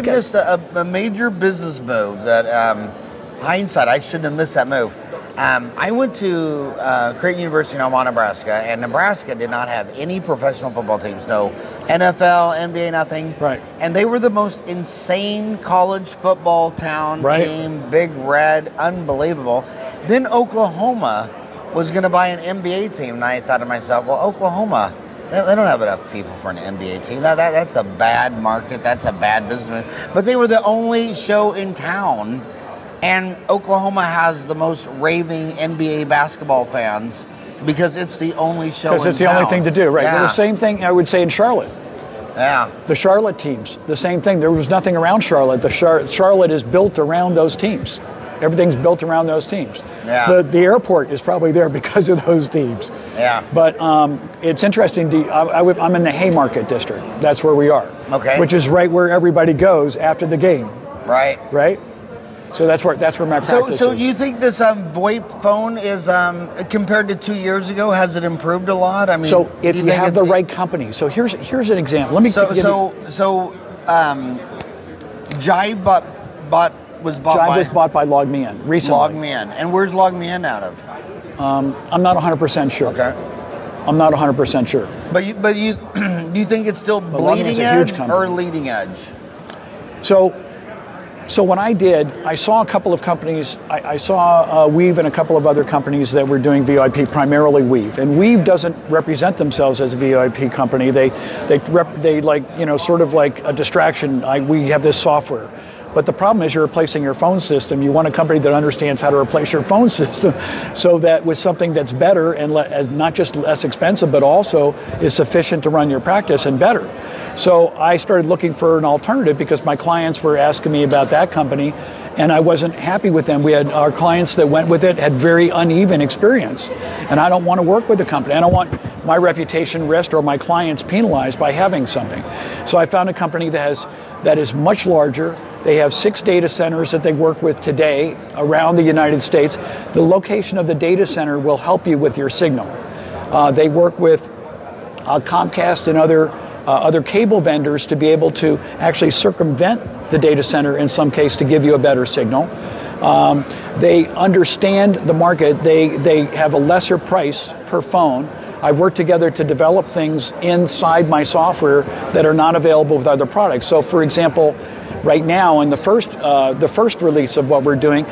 missed a major business move that. Hindsight, I shouldn't have missed that move. I went to Creighton University in Omaha, Nebraska, and Nebraska did not have any professional football teams. No NFL, NBA, nothing. Right. And they were the most insane college football town team, Big Red, unbelievable. Then Oklahoma was going to buy an NBA team, and I thought to myself, well, Oklahoma, they don't have enough people for an NBA team. That's a bad market. That's a bad business. But they were the only show in town. And Oklahoma has the most raving NBA basketball fans because it's the only show in town. Because it's the only thing to do, right? Yeah. Well, the same thing I would say in Charlotte. Yeah. The Charlotte teams, the same thing. There was nothing around Charlotte. Charlotte is built around those teams. Everything's built around those teams. Yeah. The airport is probably there because of those teams. Yeah. But it's interesting. I'm in the Haymarket district. That's where we are. Okay. Which is right where everybody goes after the game. Right. Right. So that's where MacPractice is. So do you think this VoIP phone is compared to 2 years ago? Has it improved a lot? So if you have the right company. So here's an example. Let me. Jive was bought by LogMeIn recently. LogMeIn, and where's LogMeIn out of? I'm not 100% sure. Okay. I'm not 100% sure. But you do you think it's still bleeding edge or leading edge? So when I saw a couple of companies. I saw Weave and a couple of other companies that were doing VoIP, primarily Weave. And Weave doesn't represent themselves as a VoIP company. They sort of like a distraction. We have this software. But the problem is you're replacing your phone system. You want a company that understands how to replace your phone system so that with something that's better and not just less expensive, but also is sufficient to run your practice and better. So I started looking for an alternative because my clients were asking me about that company, and I wasn't happy with them. We had our clients that went with it had very uneven experience, and I don't want to work with the company. I don't want my reputation risked or my clients penalized by having something. So I found a company that is much larger. They have 6 data centers that they work with today around the United States. The location of the data center will help you with your signal. They work with Comcast and other cable vendors to be able to actually circumvent the data center in some case to give you a better signal. They understand the market. They have a lesser price per phone. I work together to develop things inside my software that are not available with other products. So, for example, right now in the first release of what we're doing,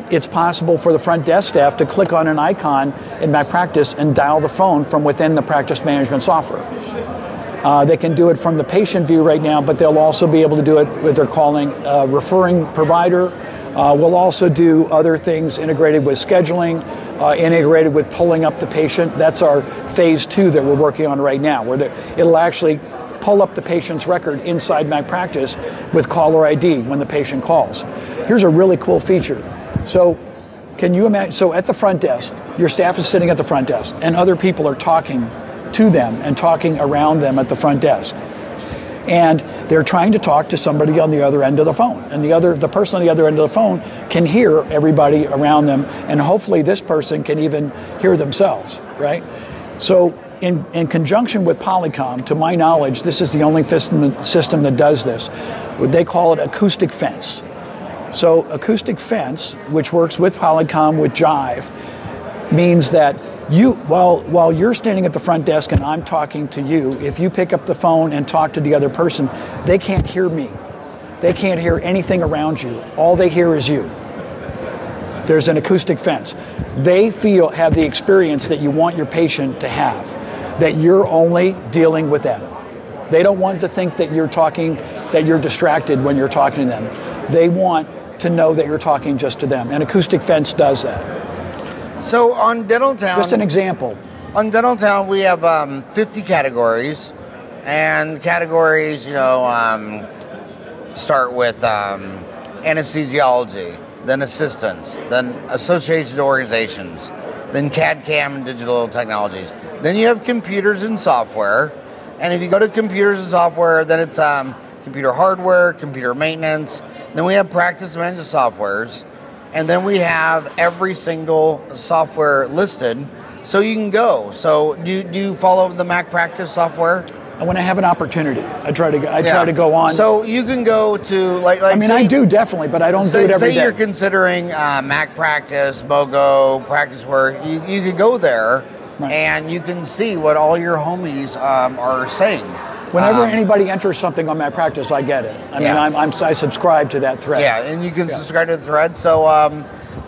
it's possible for the front desk staff to click on an icon in MacPractice and dial the phone from within the practice management software. They can do it from the patient view right now, but they'll also be able to do it with their calling referring provider. We'll also do other things integrated with scheduling, integrated with pulling up the patient. That's our phase 2 that we're working on right now, where it'll actually pull up the patient's record inside MacPractice with caller ID when the patient calls. Here's a really cool feature. So can you imagine, so at the front desk, your staff is sitting at the front desk and other people are talking to them and talking around them at the front desk. And they're trying to talk to somebody on the other end of the phone. And the person on the other end of the phone can hear everybody around them, and hopefully this person can even hear themselves, right? So in conjunction with Polycom, to my knowledge, this is the only system that does this. They call it acoustic fence. So acoustic fence, which works with Polycom, with Jive, means that while you're standing at the front desk and I'm talking to you, if you pick up the phone and talk to the other person, they can't hear me. They can't hear anything around you. All they hear is you. There's an acoustic fence. They have the experience that you want your patient to have, that you're only dealing with them. They don't want to think that you're distracted when you're talking to them. They want to know that you're talking just to them. And acoustic fence does that. So on Dentaltown, just an example. On Dentaltown, we have 50 categories, and categories, start with anesthesiology, then assistants, then associated organizations, then CAD/CAM and digital technologies. Then you have computers and software, and if you go to computers and software, then it's computer hardware, computer maintenance. Then we have practice management softwares. And then we have every single software listed, so you can go. So do you follow the MacPractice software? And when I have an opportunity, I try to go on. So you can go to I do definitely, but I don't do it every day. Say you're considering MacPractice, Mogo, PracticeWare. You could go there, right, and you can see what all your homies are saying. Whenever anybody enters something on MacPractice, I get it. I subscribe to that thread. Yeah, and you can subscribe to the thread. So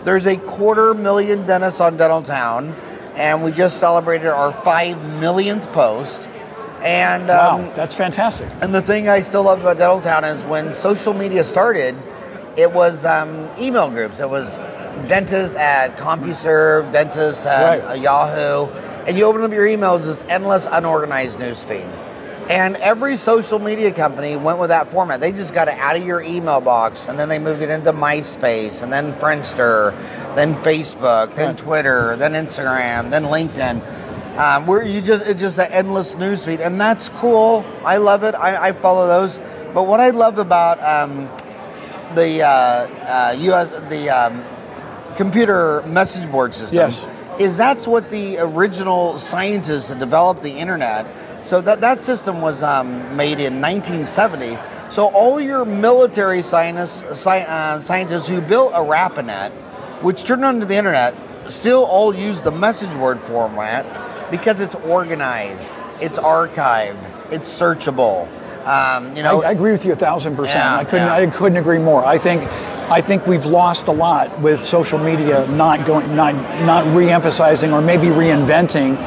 there's 250,000 dentists on Dentaltown, and we just celebrated our 5 millionth post. And wow, that's fantastic. And the thing I still love about Dentaltown is when social media started, it was email groups. It was dentists at CompuServe, dentists at Yahoo, and you open up your emails, this endless, unorganized newsfeed. And every social media company went with that format. They just got it out of your email box, and then they moved it into MySpace, and then Friendster, then Facebook, then Twitter, then Instagram, then LinkedIn. It's just an endless newsfeed, and that's cool. I love it. I follow those. But what I love about the computer message board system is that's what the original scientists that developed the internet. So that system was made in 1970. So all your military scientists who built a RAPNet, which turned onto the internet, still all use the message board format because it's organized, it's archived, it's searchable. I agree with you 1,000%. I couldn't agree more. I think we've lost a lot with social media not re-emphasizing or maybe reinventing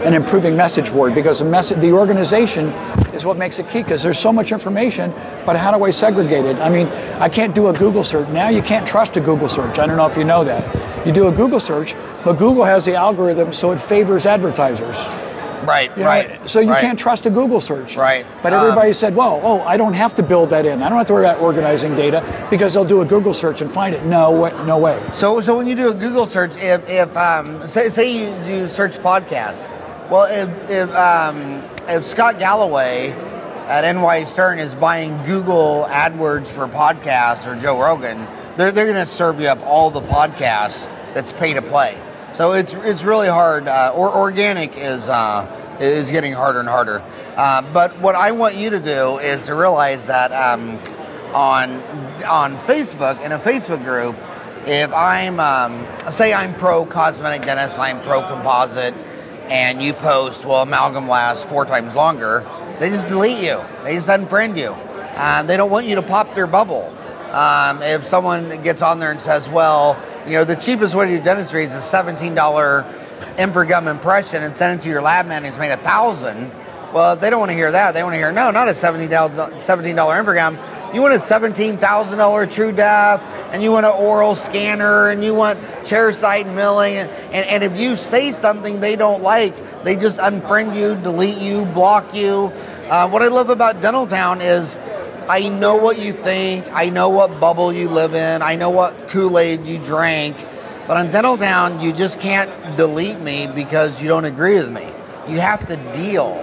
an improving message board, because the organization is what makes it key, because there's so much information, but how do I segregate it? I mean, I can't do a Google search. Now you can't trust a Google search. I don't know if you know that. You do a Google search, but Google has the algorithm so it favors advertisers. Right, You know, right. So you right. can't trust a Google search. Right. But everybody said, well, oh, I don't have to build that in. I don't have to worry about organizing data because they'll do a Google search and find it. No way. So when you do a Google search, say you search podcasts, well, if Scott Galloway at NY Stern is buying Google AdWords for podcasts, or Joe Rogan, they're going to serve you up all the podcasts that's pay to play. So it's really hard. Organic is getting harder and harder. But what I want you to do is to realize that on Facebook, in a Facebook group, if I'm say I'm pro cosmetic dentist, I'm pro composite, and you post, well, amalgam lasts 4 times longer, they just delete you. They just unfriend you. They don't want you to pop their bubble. If someone gets on there and says, well, you know, the cheapest way to do dentistry is a $17 Impergum impression and send it to your lab man who's made $1,000. Well, they don't want to hear that. They want to hear, no, not a $17 Impergum. You want a $17,000 True Depth, and you want an oral scanner, and you want chairside milling, and if you say something they don't like, they just unfriend you, delete you, block you. What I love about Dentaltown is I know what you think, I know what bubble you live in, I know what Kool-Aid you drank, but on Dentaltown, you just can't delete me because you don't agree with me. You have to deal,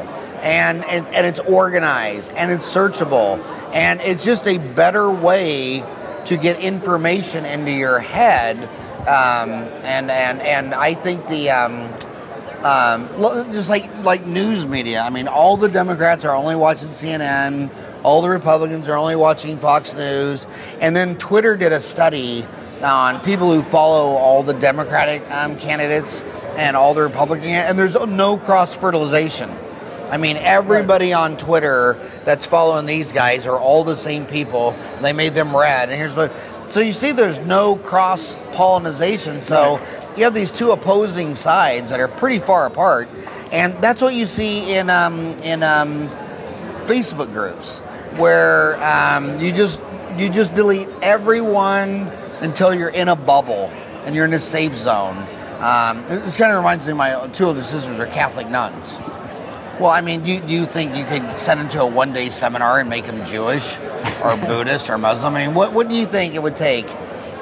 and it's organized, and it's searchable, and it's just a better way to get information into your head, and I think just like news media. I mean, all the Democrats are only watching CNN. All the Republicans are only watching Fox News. And then Twitter did a study on people who follow all the Democratic candidates and all the Republican, and there's no cross-fertilization. I mean, everybody on Twitter that's following these guys are all the same people. They made them red. And so you see there's no cross-pollination. So you have these two opposing sides that are pretty far apart. And that's what you see in Facebook groups, where you just delete everyone until you're in a bubble and you're in a safe zone. This kind of reminds me of my 2 older sisters are Catholic nuns. Well, I mean, do you think you could send them to a one-day seminar and make them Jewish or Buddhist or Muslim? I mean, what do you think it would take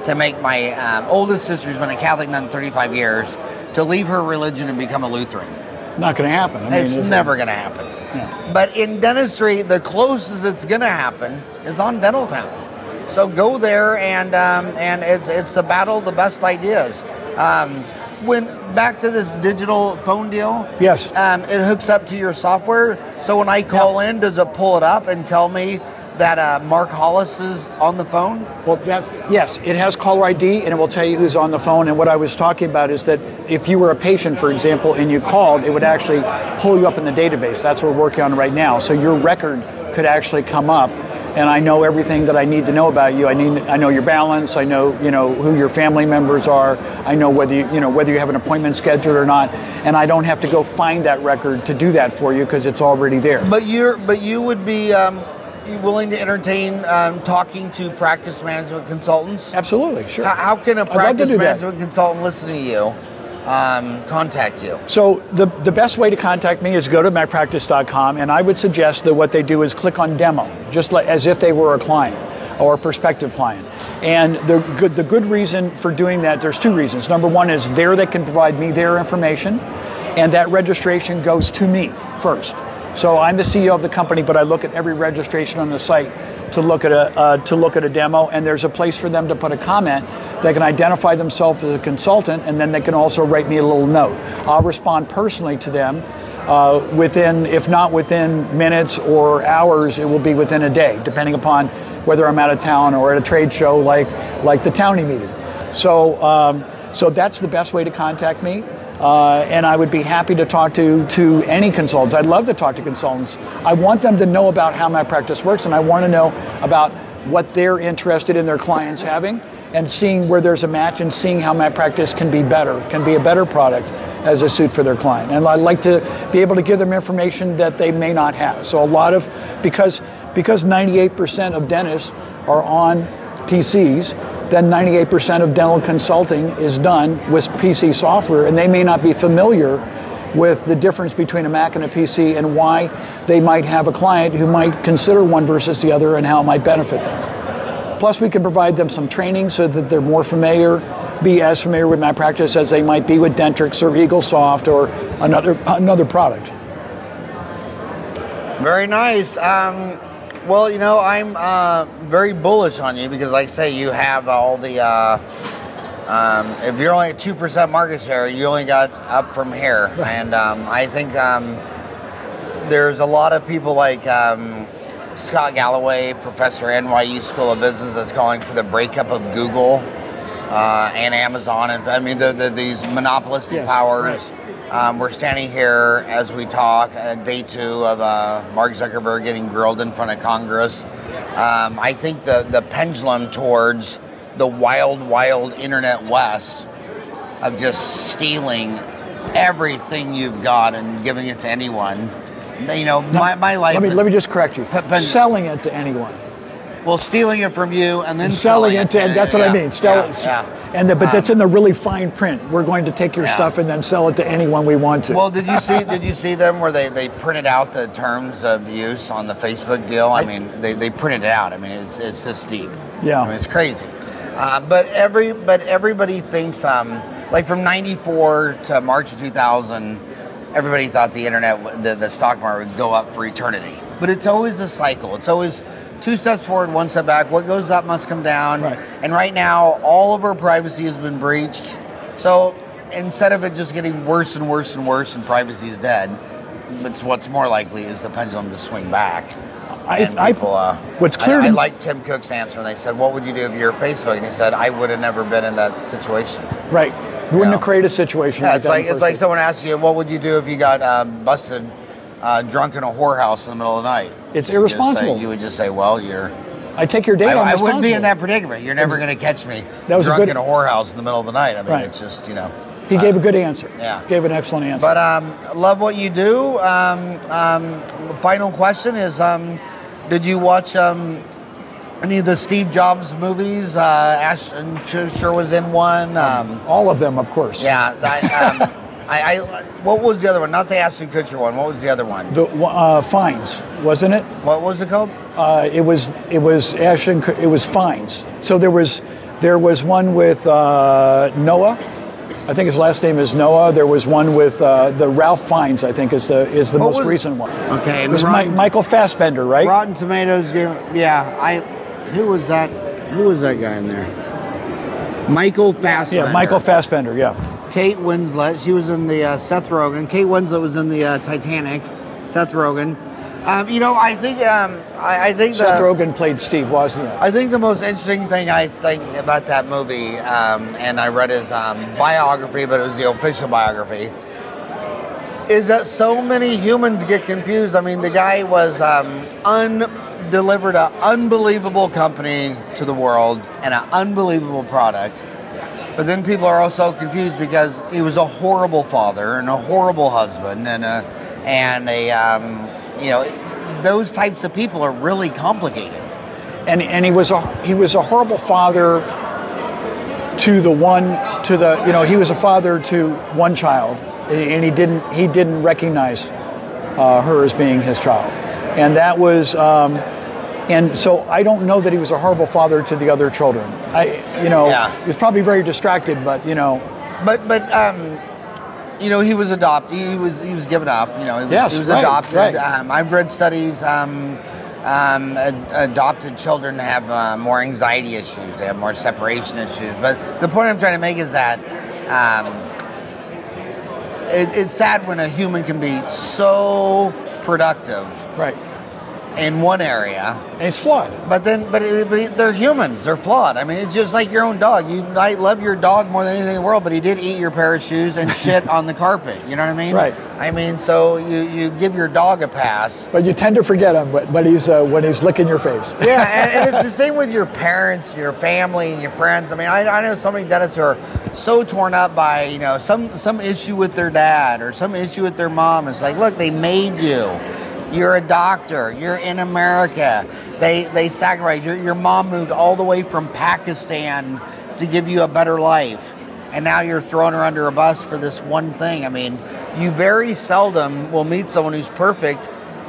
to make my oldest sister, who's been a Catholic nun 35 years, to leave her religion and become a Lutheran? Not going to happen. I mean, it's never going to happen. Yeah. But in dentistry, the closest it's going to happen is on Dentaltown. So go there, and it's the battle of the best ideas. When back to this digital phone deal, yes, it hooks up to your software. So when I call in, does it pull it up and tell me that Mark Hollis is on the phone? Well, yes, it has caller ID, and it will tell you who's on the phone. And what I was talking about is that if you were a patient, for example, and you called, it would actually pull you up in the database. That's what we're working on right now. So your record could actually come up, and I know everything that I need to know about you. I know your balance. I know who your family members are. I know whether you have an appointment scheduled or not, and I don't have to go find that record to do that for you because it's already there. But you would be willing to entertain talking to practice management consultants? Absolutely, sure. How can a practice management consultant listen to you, contact you? So the best way to contact me is go to MacPractice.com, and I would suggest that what they do is click on demo, just as if they were a client or a prospective client. And the good reason for doing that, there's 2 reasons. Number one is there they can provide me their information, and that registration goes to me first. So I'm the CEO of the company, but I look at every registration on the site to look at a demo, and there's a place for them to put a comment. They can identify themselves as a consultant, and then they can also write me a little note. I'll respond personally to them within, if not within minutes or hours, it will be within a day, depending upon whether I'm out of town or at a trade show like the Townie meeting. So that's the best way to contact me. And I would be happy to talk to any consultants. I'd love to talk to consultants. I want them to know about how my practice works, and I want to know about what they're interested in their clients having, and seeing where there's a match, and seeing how my practice can be better, can be a better product as a suit for their client. And I'd like to be able to give them information that they may not have. So because 98% of dentists are on PCs, then 98% of dental consulting is done with PC software, and they may not be familiar with the difference between a Mac and a PC and why they might have a client who might consider one versus the other and how it might benefit them. Plus, we can provide them some training so that they're more familiar, be as familiar with MacPractice as they might be with Dentrix or EagleSoft or another product. Very nice. Well, you know, I'm very bullish on you because, like I say, you have all the. If you're only at 2% market share, you only got up from here, and I think there's a lot of people like Scott Galloway, professor at NYU School of Business, that's calling for the breakup of Google and Amazon, and I mean these monopolistic powers. Right. We're standing here as we talk, day 2 of Mark Zuckerberg getting grilled in front of Congress. I think the pendulum towards the wild internet west of just stealing everything you've got and giving it to anyone. You know, my life. Let me just correct you. Selling it to anyone. Well, stealing it from you and then selling it to. That's what I mean. And but that's in the really fine print. We're going to take your stuff and then sell it to anyone we want to. Well, did you see them where they printed out the terms of use on the Facebook deal? I mean, they printed it out. I mean, it's this deep. Yeah. I mean, it's crazy. But everybody thinks like from '94 to March of 2000, everybody thought the internet, the stock market would go up for eternity. But it's always a cycle. It's always 2 steps forward, 1 step back. What goes up must come down. Right. And right now, all of our privacy has been breached. So instead of it just getting worse and worse and worse and privacy is dead, what's more likely is the pendulum to swing back. What's clear I liked Tim Cook's answer when they said, what would you do if you're Facebook? And he said, I would have never been in that situation. Right. You wouldn't have created a situation like that. It's like someone asks you, what would you do if you got busted drunk in a whorehouse in the middle of the night? It's irresponsible. You would just say, well, I take your data. I wouldn't be in that predicament. You're never going to catch me drunk in a whorehouse in the middle of the night. I mean, it's just, you know. He gave a good answer. Yeah. Gave an excellent answer. But love what you do. Final question is, did you watch any of the Steve Jobs movies? Ashton Kutcher was in one. All of them, of course. Yeah. What was the other one? Not the Ashton Kutcher one. What was the other one? The Fines, wasn't it? What was it called? It was Ashton. It was Fines. So there was one with Noah. I think his last name is Noah. There was one with the Ralph Fiennes, I think is the most recent one. Okay. It was Michael Fassbender, right? Rotten Tomatoes. Yeah. Who was that? Who was that guy in there? Michael Fassbender. Yeah, Michael Fassbender. Yeah. Kate Winslet. She was in the Seth Rogen. Kate Winslet was in the Titanic. Seth Rogen. You know, I think Seth Rogen played Steve Wozniak. I think the most interesting thing I think about that movie, and I read his biography, but it was the official biography, is that so many humans get confused. I mean, the guy was delivered an unbelievable company to the world and an unbelievable product. But then people are also confused because he was a horrible father and a horrible husband and you know, those types of people are really complicated. And he was a horrible father he was a father to one child, and he didn't recognize her as being his child, and that was. And so I don't know that he was a horrible father to the other children. He was probably very distracted, but you know. But you know, he was adopted. He was given up. You know, he was adopted. Right. I've read studies. Adopted children have more anxiety issues. They have more separation issues. But the point I'm trying to make is that it's sad when a human can be so productive. Right. In one area, and it's flawed. But they're humans. They're flawed. I mean, it's just like your own dog. You might love your dog more than anything in the world, but he did eat your pair of shoes and shit on the carpet. You know what I mean? Right. I mean, so you give your dog a pass, but you tend to forget him. But he's when he's licking your face. Yeah, and it's the same with your parents, your family, and your friends. I mean, I know so many dentists who are so torn up by some issue with their dad or some issue with their mom. It's like, look, they made you. You're a doctor. You're in America. They sacrificed. Your mom moved all the way from Pakistan to give you a better life, and now you're throwing her under a bus for this one thing. I mean, you very seldom will meet someone who's perfect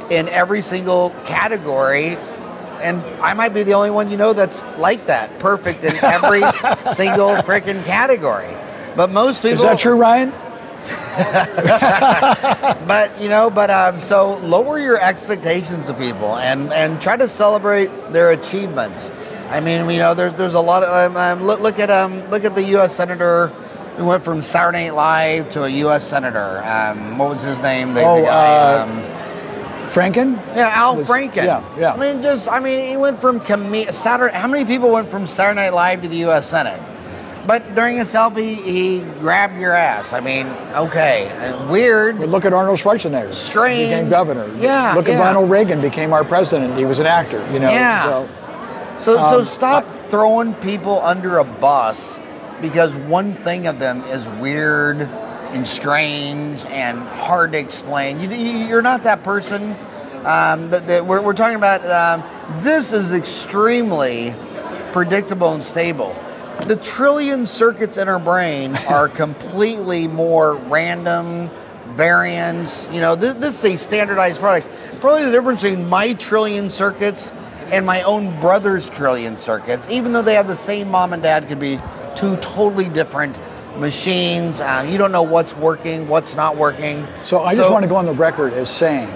in every single category. And I might be the only one that's like that, perfect in every single freaking category. But most people... Is that true, Ryan? So lower your expectations of people and try to celebrate their achievements. I mean, there's a lot of look at the U.S. Senator who went from Saturday Night Live to a U.S. Senator. What was his name? The guy. Franken? Yeah, Al Franken. Yeah. I mean, he went from Saturday. How many people went from Saturday Night Live to the U.S. Senate? But during a selfie, he grabbed your ass. I mean, okay, weird. But look at Arnold Schwarzenegger. Strange. He became governor. Yeah. Look at Ronald Reagan, became our president. He was an actor. Yeah. So stop throwing people under a bus because one thing of them is weird and strange and hard to explain. You're not that person. We're talking about. This is extremely predictable and stable. The trillion circuits in our brain are completely more random variants. This is a standardized product. Probably the difference between my trillion circuits and my own brother's trillion circuits, even though they have the same mom and dad, could be two totally different machines. You don't know what's working, what's not working. So I just want to go on the record as saying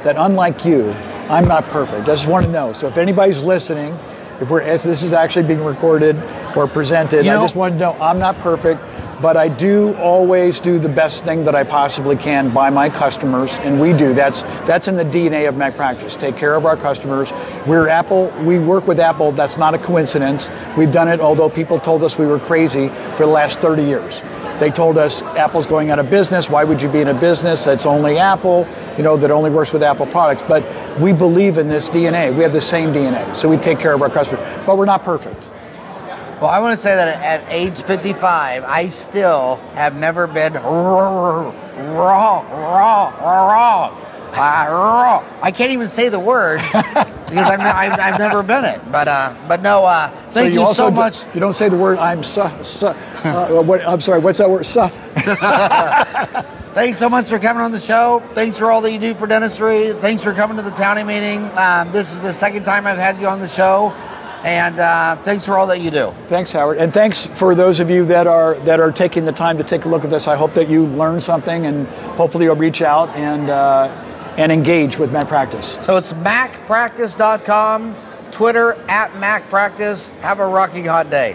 that unlike you, I'm not perfect. I just want to know. So if anybody's listening, as this is actually being recorded or presented, I just want to know I'm not perfect, but I do always do the best thing that I possibly can by my customers, and we do. That's in the DNA of MacPractice. Take care of our customers. We're Apple. We work with Apple. That's not a coincidence. We've done it, although people told us we were crazy for the last 30 years. They told us Apple's going out of business. Why would you be in a business that's only Apple, that only works with Apple products? But we believe in this DNA. We have the same DNA. So we take care of our customers. But we're not perfect. Well, I want to say that at age 55, I still have never been wrong. I can't even say the word because I've never been it. But no, thank you so much. You don't say the word I'm I'm sorry, what's that word? Thanks so much for coming on the show. Thanks for all that you do for dentistry. Thanks for coming to the Townie meeting. This is the second time I've had you on the show. And thanks for all that you do. Thanks, Howard. And thanks for those of you that are taking the time to take a look at this. I hope that you learned something, and hopefully you'll reach out and engage with MacPractice. So it's MacPractice.com, Twitter @MacPractice. Have a rocky hot day.